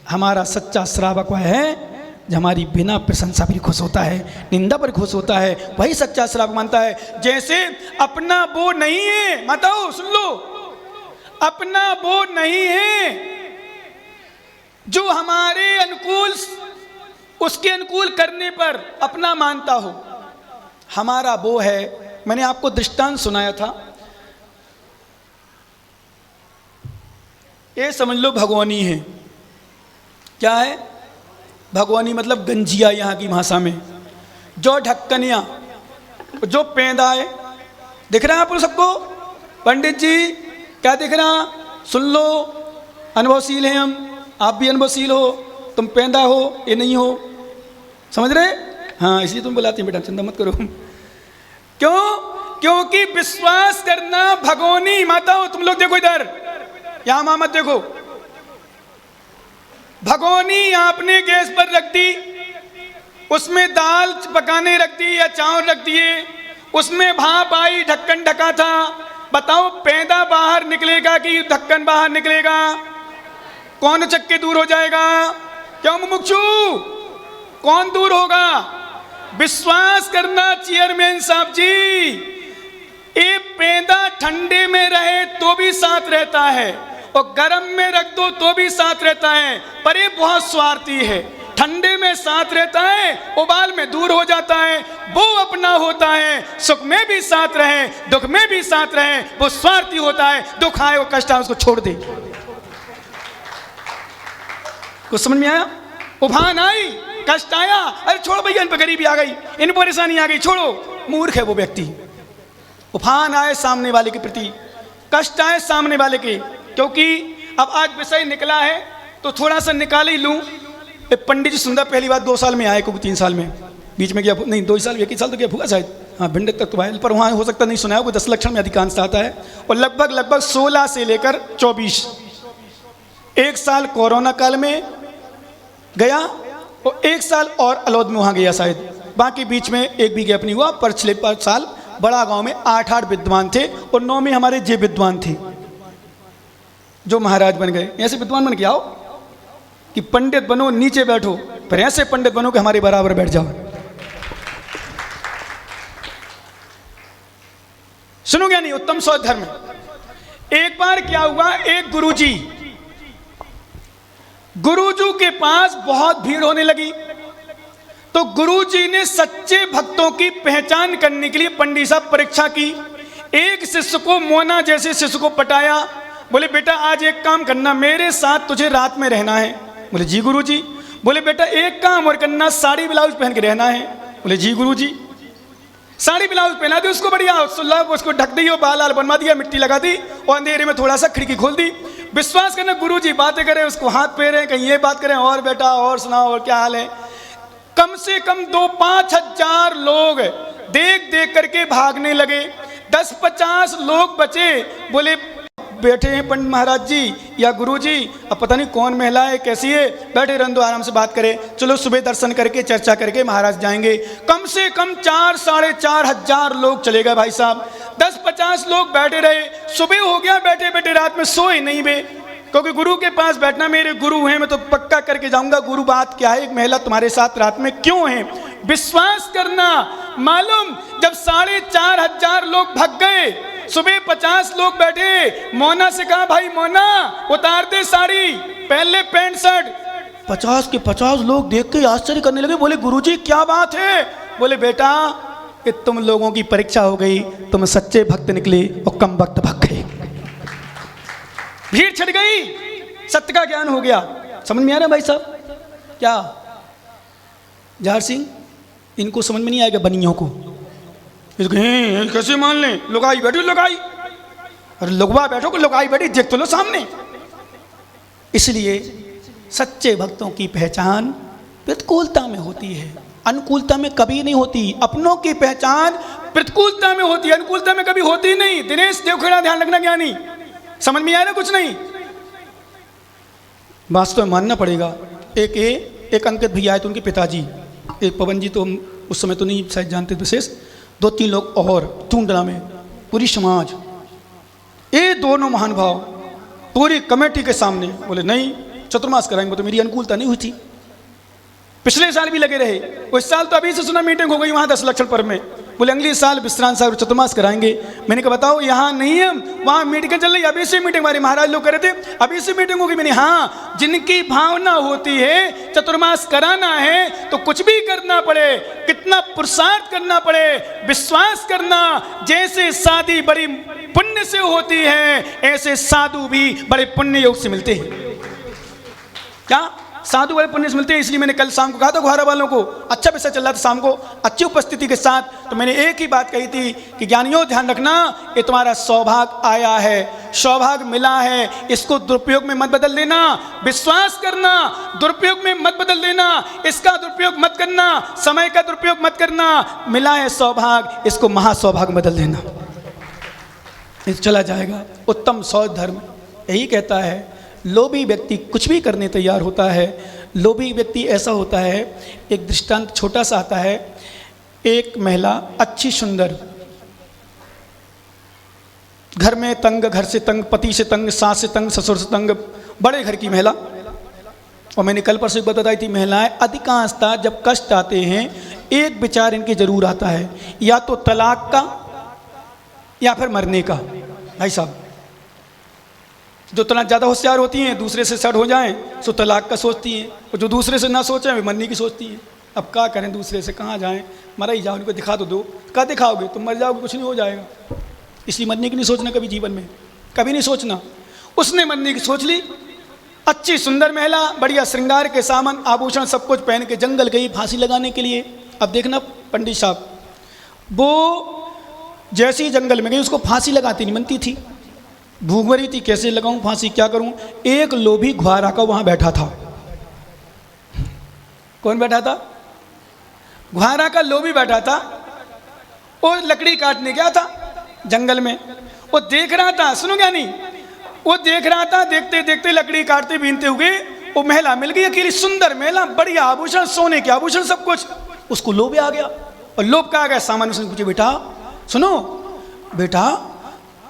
हमारा सच्चा श्रावक वह है जो हमारी बिना प्रशंसा भी खुश होता है, निंदा पर खुश होता है, वही सच्चा श्रावक मानता है। जैसे अपना वो नहीं है, बताओ सुन लो, अपना वो नहीं है जो हमारे अनुकूल, उसके अनुकूल करने पर अपना मानता हो, हमारा वो है। मैंने आपको दृष्टांत सुनाया था, ये समझ लो भगवानी है। क्या है भगवानी? मतलब गंजिया यहाँ की भाषा में, जो ढक्कनिया, जो पेंदा है। दिख रहा है आप सबको? पंडित जी क्या दिख रहा? सुन लो, अनुभवशील हैं हम, आप भी अनुभवशील हो, तुम पेंदा हो, ये नहीं हो, समझ रहे? हाँ, इसलिए तुम बुलाती हैं बेटा, चिंता मत करो। क्यों? क्योंकि विश्वास करना भगोनी माता हो। तुम लोग देखो इधर, यहां मां मत देखो, भगोनी आपने गैस पर रख दी, उसमें दाल पकाने रख दी या चावल रख दिए, उसमें भाप आई, ढक्कन ढका था। बताओ पेंदा बाहर निकलेगा कि ढक्कन बाहर निकलेगा? कौन चक्के के दूर हो जाएगा? क्यों मुमुक्षु? कौन दूर होगा? विश्वास करना चेयरमैन साहब जी, ये पेंदा ठंडे में रहे तो भी साथ रहता है और गर्म में रख दो तो भी साथ रहता है, पर ये बहुत स्वार्थी है। ठंडे में साथ रहता है, उबाल में दूर हो जाता है। वो अपना होता है, सुख में भी साथ रहे, दुख में भी साथ रहे। वो स्वार्थी होता है, दुख आए वो कष्ट आए उसको छोड़ दे। कुछ समझ में आया? उफान आई, कष्ट आया, अरे छोड़ो भैया, इन पर गरीबी आ गई, इन परेशानी आ गई, छोड़ो। मूर्ख है वो व्यक्ति। उफान आए सामने वाले के प्रति, कष्ट आए सामने वाले के, क्योंकि अब आज विषय निकला है तो थोड़ा सा निकाल ही लूं। पंडित जी सुंदर पहली बार 2 साल में आए, क्योंकि 3 साल में बीच में गया नहीं, 2 साल 1 साल तो गया हुआ शायद, हाँ भिंड तक तो आए, पर वहाँ हो सकता नहीं सुना है, वो 10 लक्षण में अधिकांश आता है। और लगभग 16 से लेकर 24, 1 साल कोरोना काल में गया और 1 साल और अलौद में वहाँ गया शायद, बाकी बीच में एक भी गैप नहीं हुआ। पर पिछले 5 साल बड़ा गांव में 8 विद्वान थे और 9 में हमारे जे विद्वान थे जो महाराज बन गए। ऐसे विद्वान बन के आओ कि पंडित बनो नीचे बैठो, पर ऐसे पंडित बनो कि हमारे बराबर बैठ जाओ। सुनो ज्ञानी, उत्तम सौ धर्म। एक बार क्या हुआ, एक गुरुजी के पास बहुत भीड़ होने लगी, तो गुरुजी ने सच्चे भक्तों की पहचान करने के लिए पंडित साहब परीक्षा की। एक शिष्य को, मोना जैसे शिष्य को पटाया, बोले बेटा आज एक काम करना, मेरे साथ तुझे रात में रहना है। बोले जी गुरुजी। बोले बेटा एक काम और करना, साड़ी ब्लाउज पहन के रहना है। बोले जी गुरुजी। साड़ी ब्लाउज पहना दी उसको, बढ़िया उसको ढक दी, बाल लाल बनवा दिया, मिट्टी लगा दी और अंधेरे में थोड़ा सा खिड़की खोल दी। विश्वास करना गुरुजी बातें करें, उसको हाथ फेरे, कहीं ये बात करें, और बेटा और सुनाओ और क्या हाल है। कम से कम 2-5 हजार लोग देख देख करके भागने लगे। 10-50 लोग बचे। बोले बैठे हैं पंडित महाराज जी या गुरुजी, अब पता नहीं कौन महिला है कैसी है, बैठे रहने दो, आराम से बात करें, चलो सुबह दर्शन करके चर्चा करके महाराज जाएंगे। कम से कम 4-4.5 हजार लोग चले गए भाई साहब। 10-50 लोग बैठे रहे। सुबह हो गया, बैठे बैठे रात में सोए नहीं बे, क्योंकि गुरु के पास बैठना, मेरे गुरु हैं, मैं तो पक्का करके जाऊंगा गुरु बात क्या है, एक महिला तुम्हारे साथ रात में क्यों है। विश्वास करना, मालूम जब 4.5 हजार लोग भाग गए, सुबह 50 लोग बैठे। मोना से कहा भाई मोना उतार दे साड़ी, पहन ले पैंट शर्ट। 50 के 50 लोग देख के आश्चर्य करने लगे। बोले गुरुजी क्या बात है। बोले बेटा कि तुम लोगों की परीक्षा हो गई, तुम सच्चे भक्त निकले और कम भक्त भाग गए। भीड़ छट गई, सत्य का ज्ञान हो गया। समझ में आ रहा है भाई साहब क्या। जहर सिंह इनको समझ में नहीं आएगा बनियों को, कैसे मान लें, लुगाई बैठो लुगाई, अरे लुगवा बैठो को लुगाई बैठी, देख तो लो सामने। इसलिए सच्चे भक्तों की पहचान प्रतिकूलता में होती है, अनुकूलता में कभी नहीं होती। अपनों की पहचान प्रतिकूलता में होती है, अनुकूलता में कभी होती नहीं। दिनेश देवखेड़ा ध्यान रखना ज्ञानी, समझ में आया ना कुछ नहीं, वास्तव में मानना पड़ेगा। एक अंकित भैया है तो उनके पिताजी, एक पवन जी तो उस समय तो नहीं शायद जानते, विशेष 2-3 लोग और टूंडला में, पूरी समाज, ये दोनों महान भाव पूरी कमेटी के सामने बोले नहीं चतुर्मास कराएंगे। तो मेरी अनुकूलता नहीं हुई थी, पिछले साल भी लगे रहे, उस साल तो अभी से सुना मीटिंग हो गई वहाँ 10 लक्षण पर्व में, बोले अगले साल विश्रांत सागर चतुर्मास कराएंगे। मैंने कहा बताओ यहाँ नहीं है, वहाँ मीटिंग चल रही, अभी से मीटिंग, हमारे महाराज लोग कर रहे थे, अभी से मीटिंग होगी। मैंने हाँ, जिनकी भावना होती है चतुर्मास कराना है तो कुछ भी करना पड़े, कितना पुरुषार्थ करना पड़े, विश्वास करना, जैसे शादी बड़ी पुण्य से होती है ऐसे साधु भी बड़े पुण्य योग से मिलते हैं। क्या साधु बड़े पुण्य से मिलते हैं। इसलिए मैंने कल शाम को कहा था घोरा वालों को, अच्छा विषय चल रहा था शाम को अच्छी उपस्थिति के साथ, तो मैंने एक ही बात कही थी कि ज्ञानियों ध्यान रखना, ये तुम्हारा सौभाग्य आया है, सौभाग्य मिला है, इसको दुरुपयोग में मत बदल देना। विश्वास करना, दुरुपयोग में मत बदल देना, इसका दुरुपयोग मत करना, समय का दुरुपयोग मत करना। मिला है सौभाग्य, इसको महासौभाग्य बदल देना, चला जाएगा। उत्तम सौ धर्म यही कहता है, लोभी व्यक्ति कुछ भी करने तैयार होता है। लोभी व्यक्ति ऐसा होता है, एक दृष्टांत छोटा सा आता है। एक महिला अच्छी सुंदर, घर में तंग, घर से तंग, पति से तंग, सास से तंग, ससुर से तंग, बड़े घर की महिला। और मैंने कल परसों एक बात बताई थी, महिलाएं अधिकांशतः जब कष्ट आते हैं एक विचार इनके जरूर आता है, या तो तलाक का या फिर मरने का। भाई साहब जो तलाक ज़्यादा होशियार होती हैं, दूसरे से सड़ हो जाएं तो तलाक का सोचती हैं, और जो दूसरे से ना सोचें वे मरने की सोचती हैं। अब क्या करें, दूसरे से कहाँ जाएं, मरा ही जाओ, उनको दिखा तो दो। क्या दिखाओगे, तुम मर जाओगे, कुछ नहीं हो जाएगा। इसलिए मरने की नहीं सोचना कभी, जीवन में कभी नहीं सोचना। उसने मरने की सोच ली। अच्छी सुंदर महिला, बढ़िया श्रृंगार के सामान आभूषण सब कुछ पहन के जंगल गई फांसी लगाने के लिए। अब देखना पंडित साहब, वो जैसे ही जंगल में गई उसको फांसी लगाती नहीं बनती थी, भूख भरी थी, कैसे लगाऊं फांसी, क्या करूं। एक लोभी घुआरा का वहां बैठा था। कौन बैठा था? घुआरा का लोभी बैठा था। वो लकड़ी काटने गया था जंगल में, वो देख रहा था, सुनो क्या नहीं, वो देख रहा था, देखते देखते लकड़ी काटते बीनते हुए वो महिला मिल गई, अकेली सुंदर महिला, बढ़िया आभूषण, सोने के आभूषण सब कुछ। उसको लोभ आ गया, और लोभ का आ गया सामान। उसने पूछा बेटा सुनो, बेटा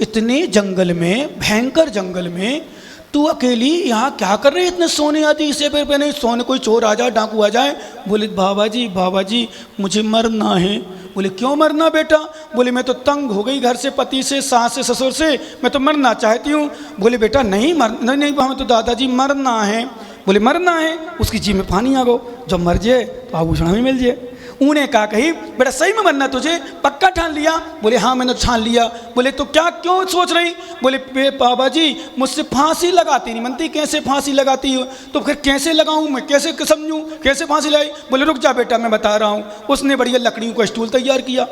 इतने जंगल में, भयंकर जंगल में तू अकेली यहाँ क्या कर रही है, इतने सोने आदि इसे पे पहने, सोने कोई चोर आ जाए, डाकू आ जाए। बोले बाबा जी मुझे मरना है। बोले क्यों मरना बेटा? बोले मैं तो तंग हो गई घर से, पति से, सास से, ससुर से, मैं तो मरना चाहती हूँ। बोले बेटा नहीं मरना, नहीं हमें तो दादाजी मरना है। बोले मरना है, उसकी जी में पानी आ गो, जब मर जाए तो आभूषण भी मिल जाए। उन्हें कहा कही बेटा सही में बनना तुझे, पक्का ठान लिया? बोले हाँ मैंने ठान लिया। बोले तो क्या क्यों सोच रही? बोले बाबा जी मुझसे फांसी लगाती नहीं मनती, कैसे फांसी लगाती हो? तो फिर कैसे लगाऊं मैं, कैसे समझूं, कैसे फांसी लगाई? बोले रुक जा बेटा मैं बता रहा हूँ। उसने बढ़िया लकड़ियों का स्टूल तैयार किया,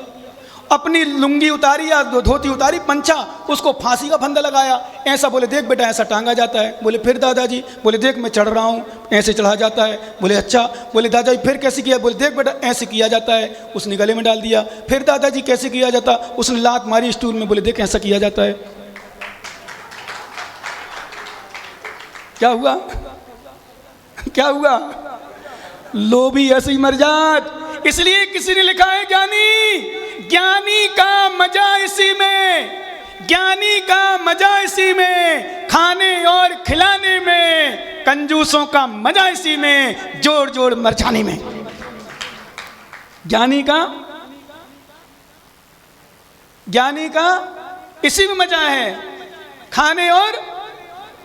अपनी लुंगी उतारी या धोती उतारी, पंछा, उसको फांसी का फंदा लगाया। ऐसा बोले देख बेटा ऐसा टांगा जाता है। बोले फिर दादाजी? बोले देख मैं चढ़ रहा हूँ, ऐसे चढ़ा जाता है। बोले अच्छा। बोले दादाजी फिर कैसे किया? बोले देख बेटा ऐसे किया जाता है। उसने गले में डाल दिया। फिर दादाजी कैसे किया जाता? उसने लात मारी स्टूल में। बोले देख ऐसा किया जाता है। क्या हुआ? क्या हुआ? लोभी ऐसे ही मर जात। इसलिए किसी ने लिखा है ज्ञानी का मजा इसी में, ज्ञानी का मजा इसी में, खाने और खिलाने में, कंजूसों का मजा इसी में, जोड़ जोड़ मर जाने में। ज्ञानी का इसी में मजा है, खाने और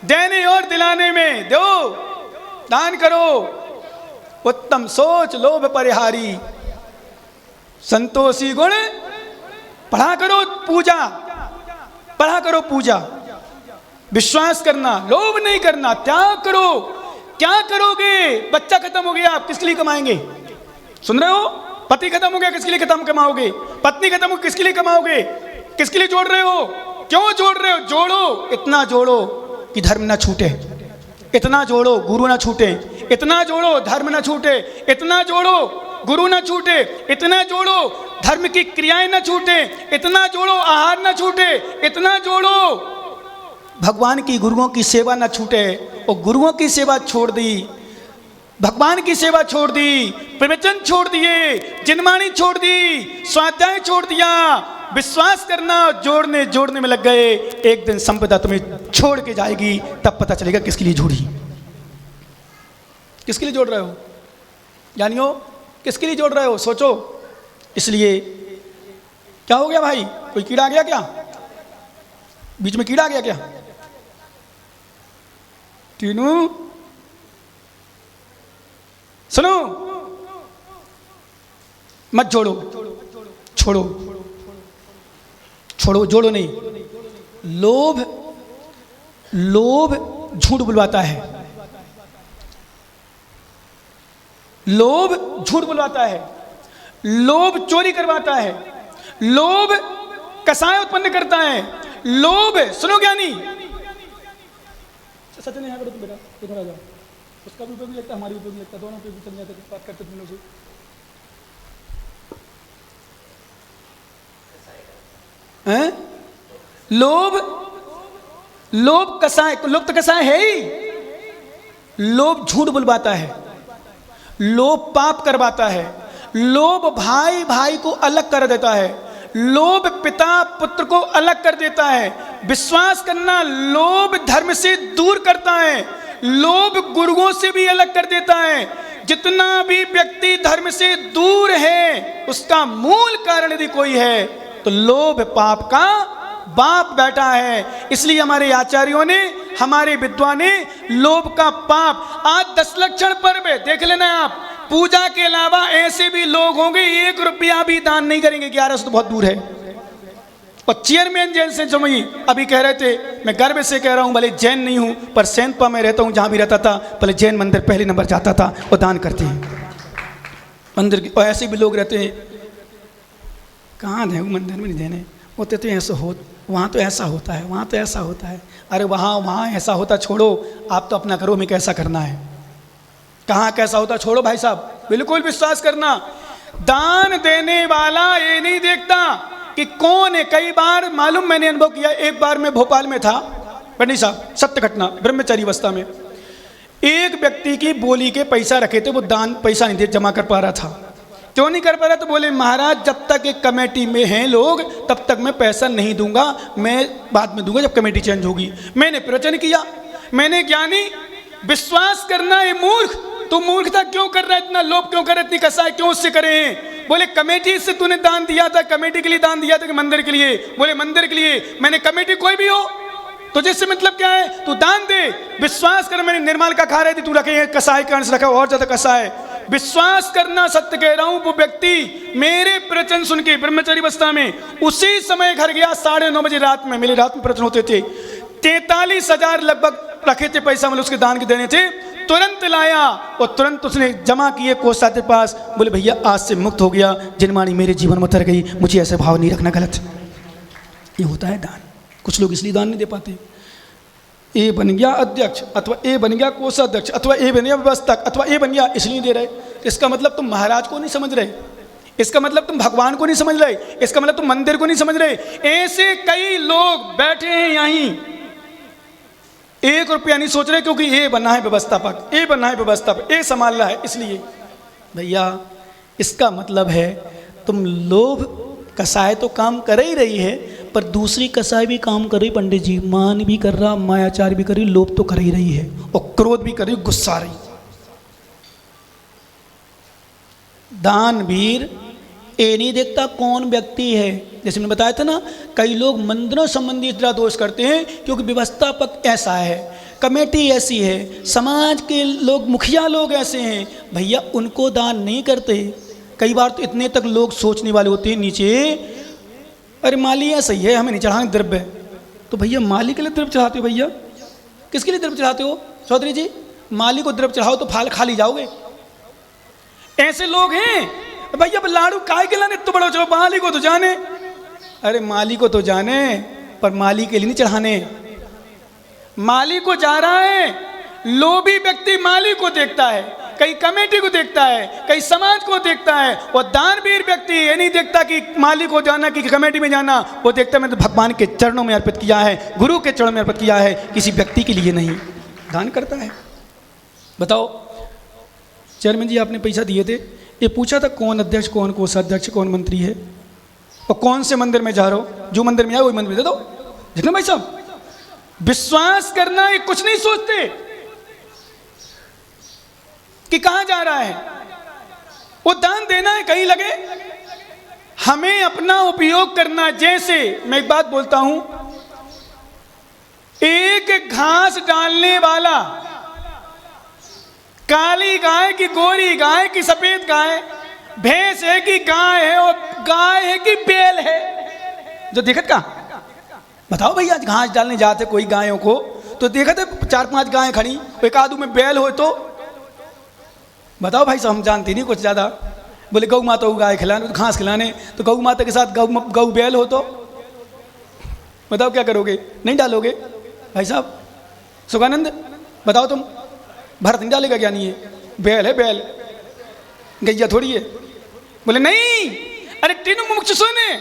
देने और दिलाने में। दो, दान करो, उत्तम सोच लोभ परिहारी, संतोषी गुण पढ़ा करो पूजा, विश्वास करना, लोभ नहीं करना, त्याग करो। क्या करोगे? बच्चा खत्म हो गया, आप किसके लिए कमाएंगे? सुन रहे हो? पति खत्म हो गया, किसके लिए खत्म कमाओगे? पत्नी खत्म हो, किसके लिए कमाओगे? किसके लिए जोड़ रहे हो? क्यों जोड़ रहे हो? जोड़ो, इतना जोड़ो कि धर्म ना छूटे, इतना जोड़ो गुरु ना छूटे, इतना जोड़ो धर्म ना छूटे, इतना जोड़ो गुरु ना छूटे, इतना जोड़ो धर्म की क्रियाएं ना छूटे, इतना जोड़ो आहार ना छूटे, इतना जोड़ो भगवान की गुरुओं की सेवा ना छूटे। और गुरुओं की सेवा छोड़ दी, भगवान की सेवा छोड़ दी, प्रवचन छोड़ दिए, जिनवाणी छोड़ दी, स्वाध्याय छोड़ दिया, विश्वास करना जोड़ने में लग गए। एक दिन संपदा तुम्हें छोड़ के जाएगी, तब पता चलेगा किसके लिए जोड़ी, किसके लिए जोड़ रहे हो। जानियो किसके लिए जोड़ रहे हो, सोचो। इसलिए क्या हो गया भाई? कोई कीड़ा आ गया क्या? बीच में कीड़ा आ गया क्या? तीनू सुनो, मत जोड़ो, छोड़ो, जोड़ो नहीं। लोभ झूठ बुलवाता है, लोभ झूठ बुलवाता है, लोभ चोरी करवाता है, लोभ कसाय उत्पन्न करता है, लोभ। सुनो ज्ञानी, सच नहीं करो तुम बेटा, इधर आ जाओ। उसका भी उपयोगी लगता है, हमारी उपयोगी लगता है, दोनों उपयोगी चल जाते, बात करते तुम लोग से। लोभ कसाय, लोभ तो कसाय है ही। लोभ झूठ बुलवाता है, लोभ पाप करवाता है, लोभ भाई भाई को अलग कर देता है, लोभ पिता पुत्र को अलग कर देता है। विश्वास करना, लोभ धर्म से दूर करता है, लोभ गुरुओं से भी अलग कर देता है। जितना भी व्यक्ति धर्म से दूर है, उसका मूल कारण यदि कोई है तो लोभ पाप का बाप बैठा है। इसलिए हमारे आचार्यों ने, हमारे विद्वान ने लोभ का पाप, आज 10 लक्षण पर्व है, देख लेना आप। पूजा के अलावा ऐसे भी लोग होंगे 1 रुपया भी दान नहीं करेंगे। 1100 तो बहुत दूर है। और चेयरमैन जैन से जमई अभी कह रहे थे, मैं गर्व से कह रहा हूं, भले जैन नहीं हूं पर सैंतपा में रहता हूं, जहां भी रहता था भले जैन मंदिर पहले नंबर जाता था और दान करते हैं मंदिर की। और ऐसे भी लोग रहते हैं, कहाँ दें मंदिर में नहीं देने होते, तो ऐसा हो, वहाँ तो ऐसा होता है, वहाँ तो ऐसा होता है। अरे वहाँ ऐसा होता छोड़ो, आप तो अपना घरों में कैसा करना है, कहाँ कैसा होता छोड़ो भाई साहब। बिल्कुल विश्वास करना, दान देने वाला ये नहीं देखता कि कौन है। कई बार मालूम मैंने अनुभव किया, एक बार मैं भोपाल में था, पंडित साहब, सत्य घटना, ब्रह्मचारी अवस्था में एक व्यक्ति की बोली के पैसा रखे थे, वो दान पैसा नहीं दे जमा कर पा रहा था। क्यों नहीं कर पा रहा? तो बोले महाराज जब तक एक कमेटी में हैं लोग तब तक मैं पैसा नहीं दूंगा, मैं बाद में दूंगा जब कमेटी चेंज होगी। मैंने प्रवचन किया, मैंने ज्ञानी विश्वास करना है मूर्ख, तू मूर्खता क्यों कर रहा है, इतना लोभ क्यों कर रहा है, इतनी कसाई क्यों उससे करे हैं? बोले कमेटी से तूने दान दिया था, कमेटी के लिए दान दिया था कि मंदिर के लिए? बोले मंदिर के लिए। मैंने कमेटी कोई भी हो तो जिससे मतलब क्या है, तू दान दे, विश्वास कर। मैंने निर्माल का खा रही थी, तू रखे कसाई कारण से रखा और ज्यादा कसाई। विश्वास करना, सत्य कह रहा हूं, वो व्यक्ति मेरे प्रवचन सुन के ब्रह्मचारी अवस्था में उसी समय घर गया। 9:30 बजे रात में, मेरे रात में प्रवचन होते थे, 43,000 लगभग रखे थे पैसा, मतलब उसके दान के देने थे। तुरंत लाया और तुरंत उसने जमा किए कोषाध्यक्ष के पास। बोले भैया आज से मुक्त हो गया, जिनवाणी मेरे जीवन में उतर गई, मुझे ऐसे भाव नहीं रखना, गलत। ये होता है दान। कुछ लोग इसलिए दान नहीं दे पाते। ए बन गया अध्यक्ष, अथवा ए बन गया कोषाध्यक्ष, अथवा ए बन गया व्यवस्थक, अथवा ए बन गया, इसलिए दे रहे। इसका मतलब तुम महाराज को नहीं समझ रहे, इसका मतलब तुम भगवान को नहीं समझ रहे, इसका मतलब तुम मंदिर को नहीं समझ रहे। ऐसे कई लोग बैठे हैं यहीं, 1 रुपया नहीं सोच रहे, क्योंकि ये बनना है व्यवस्थापक, ये बनना है व्यवस्थापक, ये संभाल रहा है। इसलिए भैया इसका मतलब है तुम लोभ कसाय तो काम कर ही रही है, पर दूसरी कसाय भी काम कर रही। पंडित जी मान भी कर रहा, मायाचार भी कर रही, लोभ तो कर ही रही है, और क्रोध भी कर रही, गुस्सा रही। दानवीर ये नहीं देखता कौन व्यक्ति है। जैसे मैंने बताया था ना, कई लोग मंदिरों संबंधी इतना दोष करते हैं क्योंकि व्यवस्थापक ऐसा है, कमेटी ऐसी है, समाज के लोग, मुखिया लोग ऐसे हैं। भैया उनको दान नहीं करते। कई बार तो इतने तक लोग सोचने वाले होते हैं नीचे, अरे माली ऐसा ही है, हमें नहीं चढ़ाने द्रव्य। तो भैया माली के लिए द्रव्य चढ़ाते हो? भैया किसके लिए द्रव्य चढ़ाते हो? चौधरी जी माली को द्रव्य चढ़ाओ तो फाल खाली जाओगे। ऐसे लोग हैं। भैया लाड़ू काय के लाने, तो बड़ो चलो माली को तो जाने। अरे माली को तो जाने, पर माली के लिए नहीं चढ़ाने। माली को जा रहा है, लोभी व्यक्ति माली को देखता है, कई कमेटी को देखता है, कई समाज को देखता है। और दानवीर व्यक्ति ये नहीं देखता कि माली को जाना कि कमेटी में जाना, वो देखता है मैंने तो भगवान के चरणों में अर्पित किया है, गुरु के चरणों में अर्पित किया है, किसी व्यक्ति के लिए नहीं। दान करता है। बताओ चेयरमैन जी आपने पैसा दिए थे, ये पूछा था कौन अध्यक्ष, कौन कोषाध्यक्ष, कौन मंत्री है, और कौन से मंदिर में जा रहे हो? जो मंदिर में आए वही मंदिर में दे दो। देखना भाई साहब, विश्वास करना, ये कुछ नहीं सोचते कि कहां जा रहा है। वो दान देना है कहीं लगे, हमें अपना उपयोग करना। जैसे मैं एक बात बोलता हूं, एक घास डालने वाला, काली गाय की, गोरी गाय की, सफेद गाय, भैंस है कि गाय है, और गाय है कि बैल है, जो देखत का बताओ भैया। घास डालने जाते कोई गायों को, तो देखा थे 4-5 गायें खड़ी, एक आदू में बैल हो तो बताओ भाई साहब, हम जानते नहीं कुछ ज़्यादा। बोले गौ माता को गाय खिलाने, तो घास खिलाने, तो गौ माता के साथ गौ बैल हो तो बताओ क्या करोगे? नहीं डालोगे भाई साहब। सुखानंद बताओ तुम, भरत नहीं डालेगा क्या? नहीं है, बैल है बैल, गैया थोड़ी है। बोले नहीं, अरे तीनों मुख सुने,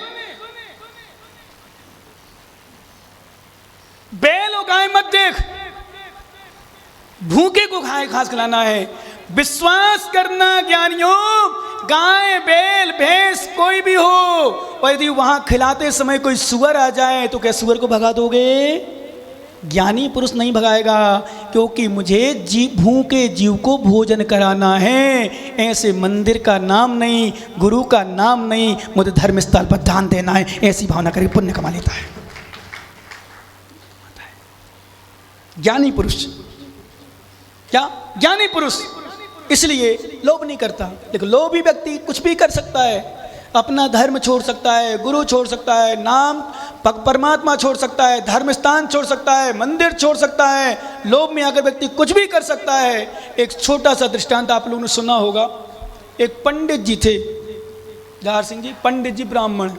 बैल और गाय मत देख, भूखे को घास खिलाना है। विश्वास करना ज्ञानियों, गाय बैल भैंस कोई भी हो, और यदि वहां खिलाते समय कोई सुअर आ जाए तो क्या सुअर को भगा दोगे? ज्ञानी पुरुष नहीं भगाएगा, क्योंकि मुझे भूखे जीव को भोजन कराना है। ऐसे मंदिर का नाम नहीं, गुरु का नाम नहीं, मुझे धर्म स्थल पर दान देना है, ऐसी भावना करके पुण्य कमा लेता है ज्ञानी पुरुष। क्या ज्ञानी पुरुष? इसलिए लोभ नहीं करता। देखो लोभी व्यक्ति कुछ भी कर सकता है, अपना धर्म छोड़ सकता है, गुरु छोड़ सकता है, नाम परमात्मा छोड़ सकता है, धर्म स्थान छोड़ सकता है, मंदिर छोड़ सकता है। लोभ में आकर व्यक्ति कुछ भी कर सकता है। एक छोटा सा दृष्टांत आप लोगों ने सुना होगा। एक पंडित जी थे, जवाहर सिंह जी, पंडित जी ब्राह्मण,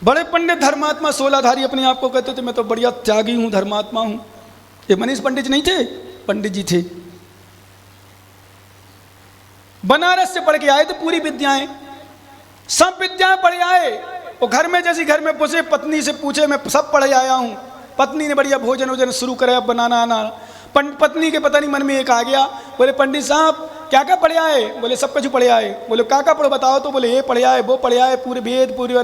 बड़े पंडित, धर्मात्मा, 16धारी अपने आप को कहते थे, मैं तो बढ़िया त्यागी हूँ, धर्मात्मा हूँ। ये मनीष पंडित नहीं थे, पंडित जी थे। बनारस से पढ़ के आए थे, पूरी विद्याएं, सब विद्याएं पढ़ आए। और घर में जैसी घर में घुसे, पत्नी से पूछे मैं सब पढ़ आया हूँ। पत्नी ने बढ़िया भोजन वोजन शुरू करे बनाना आना। पत्नी के पता नहीं मन में एक आ गया, बोले पंडित साहब क्या क्या पढ़े आए? बोले सब कुछ पढ़े आए। बोले क्या क्या पढ़ो बताओ? तो बोले ये पढ़े आए, वो पढ़े आए, पूरे वेद, पूरे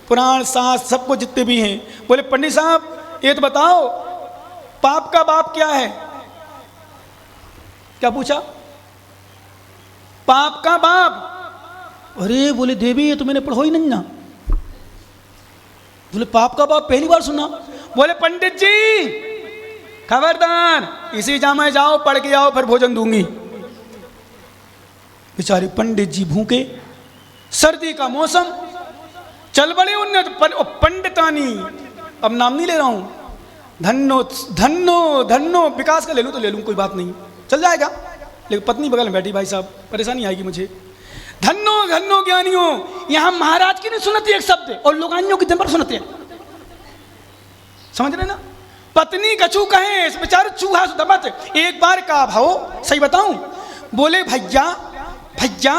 पुराण, शास्त्र, सब कुछ जितने भी हैं। बोले पंडित साहब ये तो बताओ, पाप का बाप क्या है? क्या पूछा? पाप का बाप। अरे बोले देवी ये तो मैंने पढ़ो ही नहीं ना। बोले पाप का बाप पहली बार सुना। बोले पंडित जी खबरदार, इसी जामे जाओ, पढ़ के आओ, फिर भोजन दूंगी। बेचारे पंडित जी भूखे, सर्दी का मौसम, चल बड़े उन्नत पंडितानी, अब नाम नहीं ले रहा हूं, धन्नो धन्नो धन्नो विकास का ले लूं तो ले लूं, कोई बात नहीं, चल जाएगा, लेकिन पत्नी बगल में बैठी, भाई साहब परेशानी आएगी मुझे। धन्नो धन्नो ज्ञानियों, यहां महाराज की नहीं सुनती एक शब्द और लोगानियों की पर सुनते हैं, समझ रहे ना। पत्नी कछू कहे, इस बेचारे चूहा दबत। एक बार का भाव सही बताऊं, बोले भैया भैया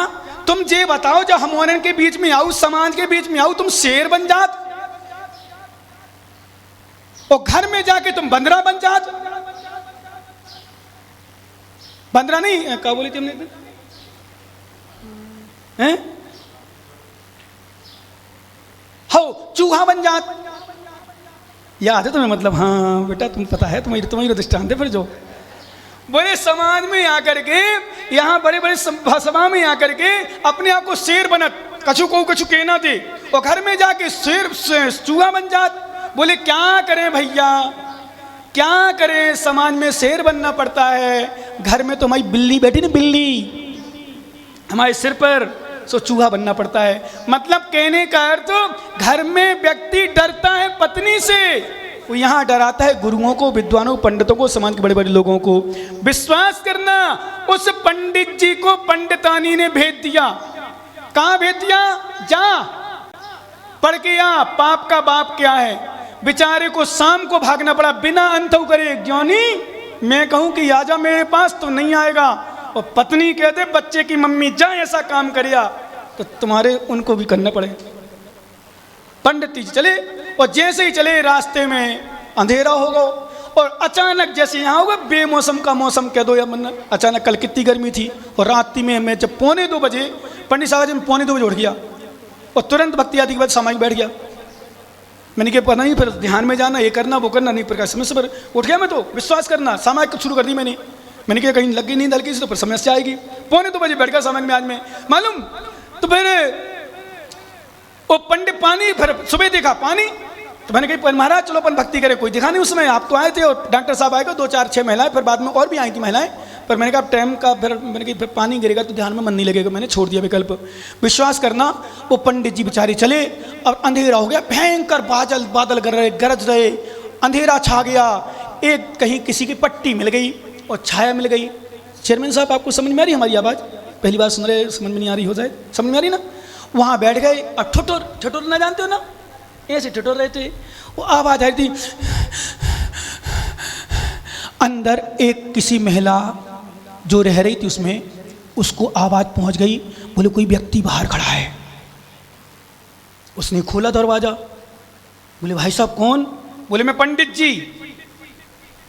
तुम जे बताओ, जब हम औरन के बीच में आऊ, समाज के बीच में आऊ, तुम शेर बन जात और घर में जाके तुम बंदरा बन जात। बंदरा नहीं, क्या बोली थी हमने, हैं हो चूहा बन जात, याद है तुम्हें, मतलब हाँ बेटा तुम पता है, तुम्हारी दृष्टांत है। फिर जो बोले समाज में आकर के, यहाँ बड़े बड़े सभा में आकर के अपने आप को शेर बनत, कछु को कछु कहना दे, और घर में जाके शेर चूहा बन जात। बोले क्या करें भैया, क्या करें, समाज में शेर बनना पड़ता है, घर में तो हमारी बिल्ली बैठी ना, बिल्ली हमारे सिर पर, सो चूहा बनना पड़ता है। मतलब कहने का अर्थ, घर में व्यक्ति डरता है पत्नी से, वो यहाँ डराता है गुरुओं को, विद्वानों, पंडितों को, समाज के बड़े बड़े लोगों को। विश्वास करना, उस पंडित जी को पंडितानी ने भेज दिया। कहाँ भेज दिया, जा पढ़ के आ, पाप का बाप क्या है। बेचारे को शाम को भागना पड़ा, बिना अंतव करे, ज्ञानी मैं कहूं कि आजा मेरे पास तो नहीं आएगा, और पत्नी कहते बच्चे की मम्मी जा ऐसा काम करिया तो तुम्हारे उनको भी करना पड़े। पंडित जी चले, और जैसे ही चले रास्ते में अंधेरा होगा, और अचानक जैसे यहाँ होगा बेमौसम का मौसम कह दो या मन, अचानक कल कितनी गर्मी थी, और रात में मैं जब 1:45 बजे, पंडित साहब जी मैं 2:45 बजे उठ गया, और तुरंत भक्ति आदि के बाद सामाजिक बैठ गया। मैंने कहा पता नहीं, फिर ध्यान में जाना, ये करना वो करना, नहीं प्रकाश समय से पर उठ गया मैं, तो विश्वास करना सामाजिक शुरू कर दी मैंने कहा कहीं लग गई नींद हल्की से तो फिर समस्या आएगी। 2:45 बजे बैठ गया सामाजिक में आज में, मालूम। तो फिर वो पंडित पानी, फिर सुबह देखा पानी, तो मैंने कहा महाराज चलो अपन भक्ति करें, कोई दिखा नहीं उस समय, आप तो आए थे और डॉक्टर साहब आएगा, 2 4 6 महिलाएं, फिर बाद में और भी आई थी महिलाएं, पर मैंने कहा टाइम का, फिर मैंने कहा फिर पानी गिरेगा तो ध्यान में मन नहीं लगेगा, मैंने छोड़ दिया विकल्प। विश्वास करना, वो पंडित जी बेचारे चले, और अंधेरा हो गया, भयंकर बादल गरज रहे, अंधेरा छा गया, एक कहीं किसी की पट्टी मिल गई और छाया मिल गई। चेयरमैन साहब आपको समझ में आ रही हमारी आवाज़, पहली बार सुन रहे, समझ में नहीं आ रही, हो जाए समझ में आ रही ना। वहाँ बैठ गए, और ठिठुर ना जानते हो ना, ऐसे ठिठुर रहे थे, वो आवाज़ आ रही थी, अंदर एक किसी महिला जो रह रही थी उसमें, उसको आवाज़ पहुँच गई, बोले कोई व्यक्ति बाहर खड़ा है। उसने खोला दरवाज़ा, बोले भाई साहब कौन, बोले मैं पंडित जी।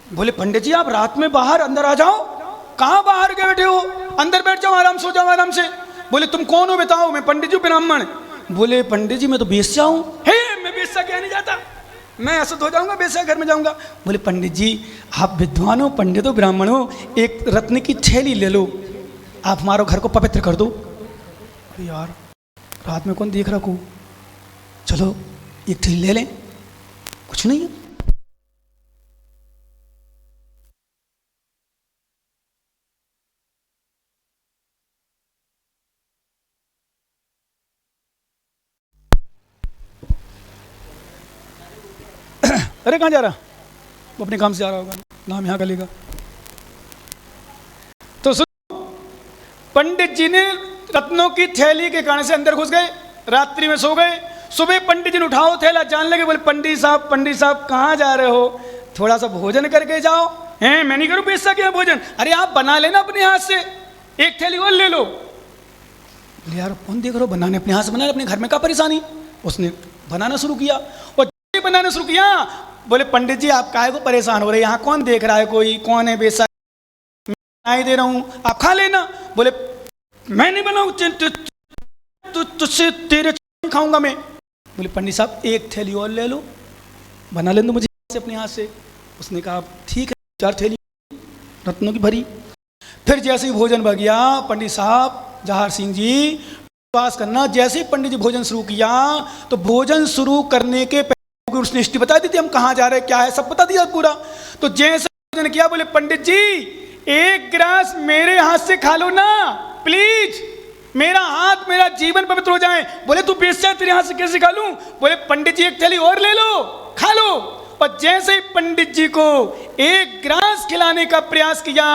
बोले पंडित जी आप रात में बाहर, अंदर आ जाओ। कहाँ बाहर के बैठे हो, अंदर बैठ जाओ, आराम सो जाओ आराम से। बोले तुम कौन हो बताओ, मैं पंडित जी ब्राह्मण। बोले पंडित जी मैं तो बेश्या हूँ। हे मैं बेश्या क्या नहीं जाता, मैं असुद्ध हो जाऊंगा, बेश्या घर में जाऊंगा। बोले पंडित जी आप विद्वान हो, पंडित हो, ब्राह्मण हो, एक रत्न की थैली ले लो, आप हमारे घर को पवित्र कर दो। अरे यार रात में कौन देख रहा को, चलो एक थैली ले लें, कुछ नहीं है। अरे कहाँ जा रहा, वो अपने काम से जा रहा होगा, नाम यहाँ का लेगा। तो सुनो, पंडित जी ने रत्नों की थैली के कारण से अंदर घुस गए, रात्रि में सो गए। सुबह पंडित जी ने उठाओ थैला, जान लगे, बोले पंडित साहब कहाँ जा रहे हो, थोड़ा सा भोजन करके जाओ। हैं मैं नहीं करूँ पैसा क्या भोजन, अरे आप बना लेना अपने हाथ से, एक थैली और ले लो। बोले यार कौन देख रहे हो, बनाने अपने हाथ से बनाने, अपने घर में क्या परेशानी। उसने बनाना शुरू किया, और बनाना शुरू किया। बोले पंडित जी आप काहे को परेशान हो रहे, यहाँ कौन देख रहा है, कोई कौन है, बेसा मैं दे रहा हूँ, आप खा लेना। बोले मैं नहीं बनाऊँ, तुझसे तेरे खाऊंगा मैं। बोले पंडित साहब एक थैली और ले लो, बना ले दो मुझे अपने हाथ से। उसने कहा ठीक है, 4 थैली रत्नों की भरी। फिर जैसे ही भोजन बन गया, पंडित साहब जहार सिंह जी विश्वास करना, जैसे ही पंडित जी भोजन शुरू किया, तो भोजन शुरू करने के पहले उसने हिस्ट्री बता दी थी, हम कहाँ जा रहे हैं क्या है, सब बता दिया पूरा। तो जैसे किया, बोले पंडित जी एक गिलास मेरे हाथ से खा लो ना प्लीज। मेरा हाथ मेरा जीवन पवित्र हो जाए। बोले तू बेस्या तेरे हाथ से कैसे खा लूं? बोले पंडित जी एक थैली और ले लो, खा लो। और जैसे ही पंडित जी को एक ग्रास खिलाने का प्रयास किया,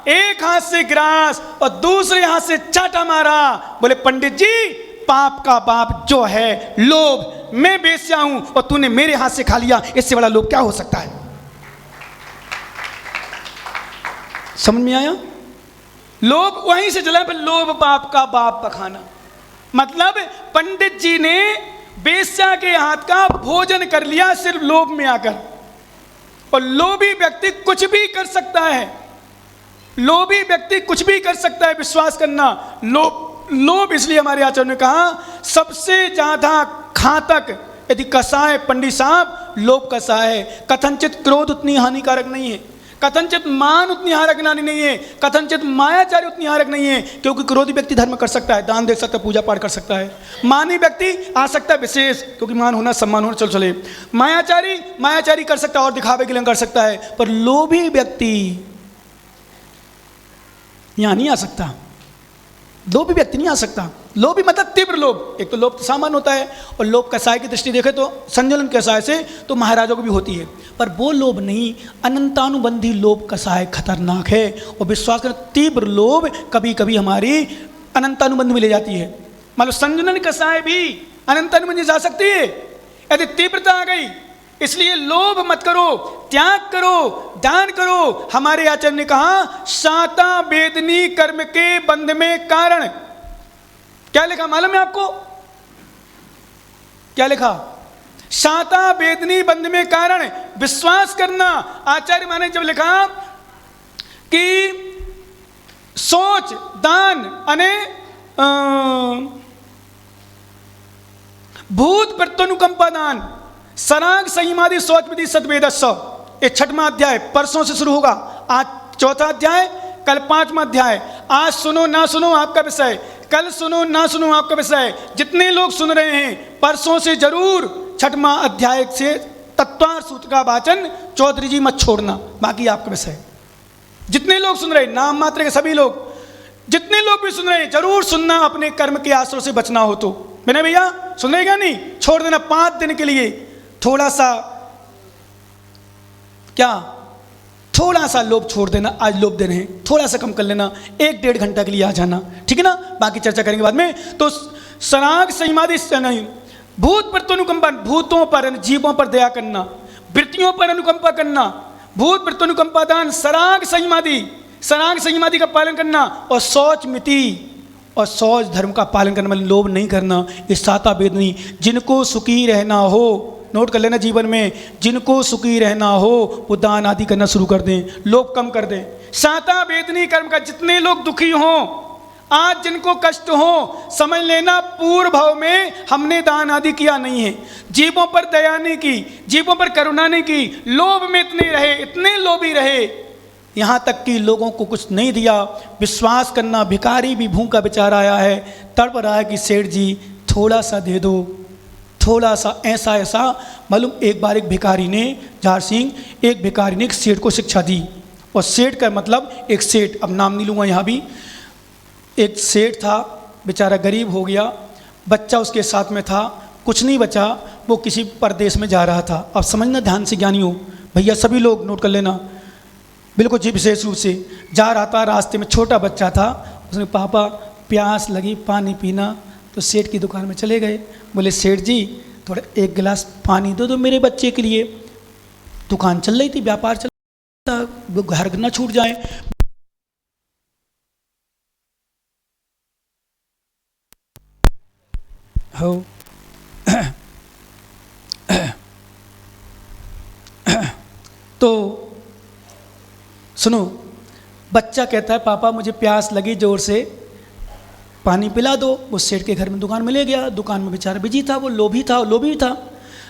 एक हाथ से ग्रास और दूसरे हाथ से चाटा मारा, बोले पंडित जी पाप का बाप जो है लोभ, मैं बेस्या हूं और तूने मेरे हाथ से खा लिया, इससे बड़ा लोभ क्या हो सकता है? समझ में आया? लोभ वहीं से चला, फिर लोभ पाप का बाप पखाना। मतलब पंडित जी ने बेस्या के हाथ का भोजन कर लिया सिर्फ लोभ में आकर। और लोभी व्यक्ति कुछ भी कर सकता है, लोभी व्यक्ति कुछ भी कर सकता है, विश्वास करना। लोभ इसलिए हमारे आचार्य ने कहा सबसे ज्यादा घातक यदि कसाय पंडित साहब लोभ कसाय है। कथनचित क्रोध उतनी हानिकारक नहीं है, कथनचित मान उतनी हानिकारक नहीं है, कथनचित मायाचारी उतनी हानिकारक नहीं है। क्योंकि क्रोधी व्यक्ति धर्म कर सकता है, दान दे सकता है, पूजा पाठ कर सकता है। मानी व्यक्ति आ सकता है विशेष, क्योंकि मान होना सम्मान होना, चल चले। मायाचारी कर सकता है और दिखावे के लिए कर सकता है, पर लोभी व्यक्ति यहां नहीं आ सकता। लोभी व्यक्ति नहीं आ सकता। लोभी मतलब तीव्र लोभ। एक तो लोभ तो सामान्य होता है, और लोभ कसाय की दृष्टि देखें तो संजलन कसाय से तो महाराजों को भी होती है, पर वो लोभ नहीं। अनंतानुबंधी लोभ कसाय खतरनाक है। और विश्वास करें तीव्र लोभ कभी कभी हमारी अनंतानुबंधी में ले जाती है। मान लो संजलन कसाय भी अनंतानुबंधी जा सकती है यदि तीव्रता आ गई। इसलिए लोभ मत करो, त्याग करो, दान करो। हमारे आचार्य ने कहा शाता वेदनी कर्म के बंध में कारण। क्या लिखा मालूम है आपको? क्या लिखा? शाता वेदनी बंध में कारण। विश्वास करना, आचार्य माने जब लिखा कि सोच दान अने भूत प्रत्युनुकंपा दान सराग संयमादि सोच विधि सद्वेदस्व, ये 6वां अध्याय परसों से शुरू होगा। आज 4था अध्याय, कल 5वां अध्याय। आज सुनो ना सुनो आपका विषय, कल सुनो ना सुनो आपका विषय। जितने लोग सुन रहे हैं परसों से जरूर 6वां अध्याय से तत्वार सूत्र का वाचन चौधरी जी मत छोड़ना, बाकी आपका विषय। जितने लोग सुन रहे, नाम मात्र के सभी लोग, जितने लोग भी सुन रहे हैं जरूर सुनना, अपने कर्म के आश्रय से बचना हो तो। बिना भैया सुन रहेगा नहीं, छोड़ देना 5 दिन के लिए। थोड़ा सा क्या, थोड़ा सा लोभ छोड़ देना। आज लोभ दे रहे हैं, थोड़ा सा कम कर लेना, 1-1.5 घंटा के लिए आ जाना, ठीक है ना? बाकी चर्चा करेंगे बाद में। तो सराग संयमादि नहीं, भूत प्रत्युनुकंपन, भूतों पर जीवों पर दया करना, वृत्तियों पर अनुकंपा करना, भूत प्रत्युनुकंपा दान, सराग संयमादि का पालन करना, और शौच मिति और शौच धर्म का पालन करना, मतलब लोभ नहीं करना। ये साता वेदनी। जिनको सुखी रहना हो, नोट कर लेना जीवन में, जिनको सुखी रहना हो वो दान आदि करना शुरू कर दें, लोभ कम कर दें। साता वेदनी कर्म का, जितने लोग दुखी हों, आज जिनको कष्ट हो, समझ लेना पूर्व भाव में हमने दान आदि किया नहीं है, जीवों पर दया नहीं की, जीवों पर करुणा नहीं की, लोभ में इतने लोभी रहे, यहाँ तक कि लोगों को कुछ नहीं दिया। विश्वास करना, भिखारी भी भूखा बेचारा आया है, तड़प रहा है कि सेठ जी थोड़ा सा दे दो, थोड़ा सा। ऐसा मालूम, एक बार एक भिखारी ने, जार सिंह, एक भिखारी ने एक सेठ को शिक्षा दी। और सेठ का मतलब एक सेठ, अब नाम नहीं लूँगा यहाँ भी, एक सेठ था, बेचारा गरीब हो गया, बच्चा उसके साथ में था, कुछ नहीं बचा, वो किसी परदेश में जा रहा था। अब समझना ध्यान से ज्ञानी हो भैया, सभी लोग नोट कर लेना, बिल्कुल जी विशेष रूप से। जा रहा था, रास्ते में छोटा बच्चा था, उसने पापा प्यास लगी पानी पीना, तो सेठ की दुकान में चले गए। बोले सेठ जी थोड़ा 1 गिलास पानी दो मेरे बच्चे के लिए। दुकान चल रही थी, व्यापार चल रहा था, घर ना छूट जाए। हो तो सुनो, बच्चा कहता है पापा मुझे प्यास लगी जोर से, पानी पिला दो। वो सेठ के घर में दुकान में ले गया, दुकान में बेचारा बिजी था, वो लोभी था।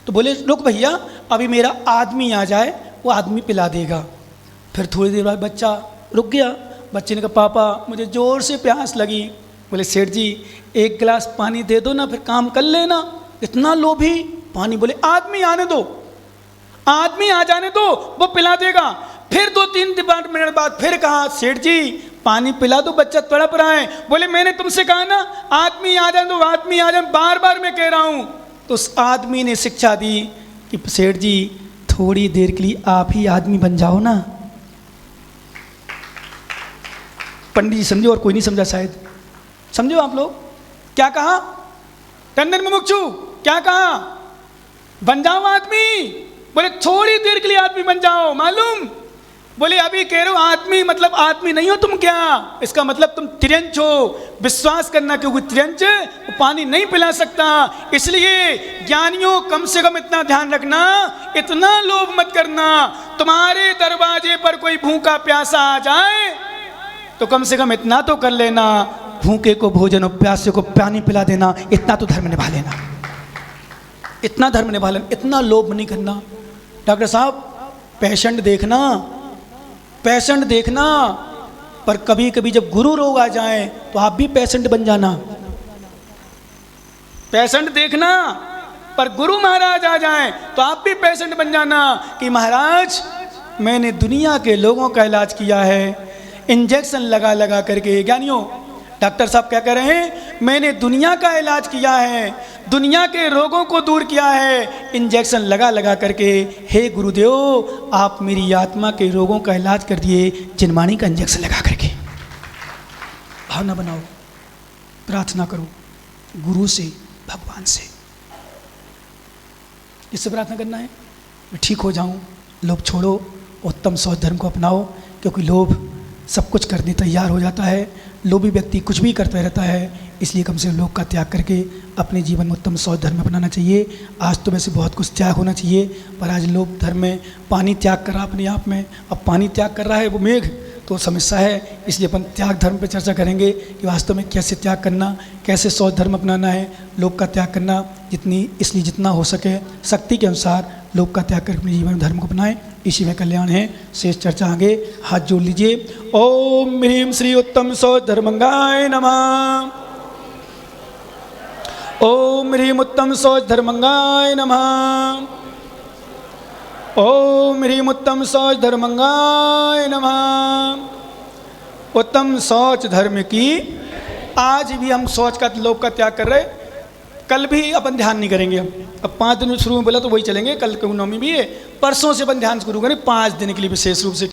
तो बोले रुक भैया, अभी मेरा आदमी आ जाए, वो आदमी पिला देगा। फिर थोड़ी देर बाद बच्चा रुक गया। बच्चे ने कहा पापा मुझे ज़ोर से प्यास लगी। बोले सेठ जी 1 गिलास पानी दे दो ना, फिर काम कर लेना। इतना लोभी पानी। बोले आदमी आने दो, आदमी आ जाने दो, वो पिला देगा। फिर 2-3 मिनट बाद फिर कहा सेठ जी पानी पिला दो, बच्चा तड़प रहा है। बोले मैंने तुमसे कहा ना आदमी आ जाए, तो आदमी आ जाए, बार बार मैं कह रहा हूं। तो उस आदमी ने शिक्षा दी कि सेठ जी थोड़ी देर के लिए आप ही आदमी बन जाओ ना। पंडित जी समझो और कोई नहीं समझा शायद, समझो आप लोग क्या कहा? टंडन मुमुक्षु क्या कहा? बन जाओ आदमी। बोले थोड़ी देर के लिए आदमी बन जाओ, मालूम? बोले अभी कह रहे हो आदमी मतलब आदमी नहीं हो तुम क्या? इसका मतलब तुम त्रियंच हो। विश्वास करना क्योंकि त्रियंच पानी नहीं पिला सकता। इसलिए ज्ञानियों कम से कम इतना ध्यान रखना, इतना लोभ मत करना। तुम्हारे दरवाजे पर कोई भूखा प्यासा आ जाए तो कम से कम इतना तो कर लेना, भूखे को भोजन और प्यासे को पानी पिला देना। इतना तो धर्म निभा लेना, इतना धर्म निभा लेना, इतना लोभ नहीं करना। डॉक्टर साहब पेशेंट देखना, पेशेंट देखना, पर कभी कभी जब गुरु रोग आ जाए तो आप भी पेशेंट बन जाना। पेशेंट देखना, पर गुरु महाराज आ जाए तो आप भी पेशेंट बन जाना कि महाराज मैंने दुनिया के लोगों का इलाज किया है, इंजेक्शन लगा लगा करके। ज्ञानियों डॉक्टर साहब क्या कह रहे हैं? मैंने दुनिया का इलाज किया है, दुनिया के रोगों को दूर किया है, इंजेक्शन लगा लगा करके। हे गुरुदेव आप मेरी आत्मा के रोगों का इलाज कर दिए जिनवाणी का इंजेक्शन लगा करके। भावना बनाओ, प्रार्थना करो गुरु से, भगवान से। इससे प्रार्थना करना है मैं ठीक हो जाऊं, लोभ छोड़ो, उत्तम सोच धर्म को अपनाओ। क्योंकि लोभ सब कुछ करने तैयार हो जाता है, लोभी व्यक्ति कुछ भी करता रहता है। इसलिए कम से कम लोभ का त्याग करके अपने जीवन में उत्तम सोच धर्म अपनाना चाहिए। आज तो वैसे बहुत कुछ त्याग होना चाहिए, पर आज लोभ धर्म में पानी त्याग कर रहा अपने आप में। अब पानी त्याग कर रहा है वो मेघ, तो समस्या है। इसलिए अपन त्याग धर्म पे चर्चा करेंगे कि वास्तव में कैसे त्याग करना, कैसे सोच धर्म अपनाना है, लोभ का त्याग करना। इसलिए जितना हो सके शक्ति के अनुसार लोभ का त्याग कर अपने जीवन धर्म को अपनाएं, इसी में कल्याण है। शेष चर्चा आगे, हाथ जोड़ लीजिए। ओम ह्रीम श्री उत्तम सोच धर्मंगाय नमः। ओम ह्रीम उत्तम सोच धर्मंगाय नमः। ओम ह्रीम उत्तम सोच धर्मंगाय नमः। उत्तम सोच धर्म की। आज भी हम सोच का लोभ का त्याग कर रहे, कल भी अपन ध्यान नहीं करेंगे। अब 5 दिन शुरू में बोला तो वही चलेंगे, कल को नवमी भी है, परसों से अपन ध्यान शुरू करें 5 दिन के लिए विशेष रूप से।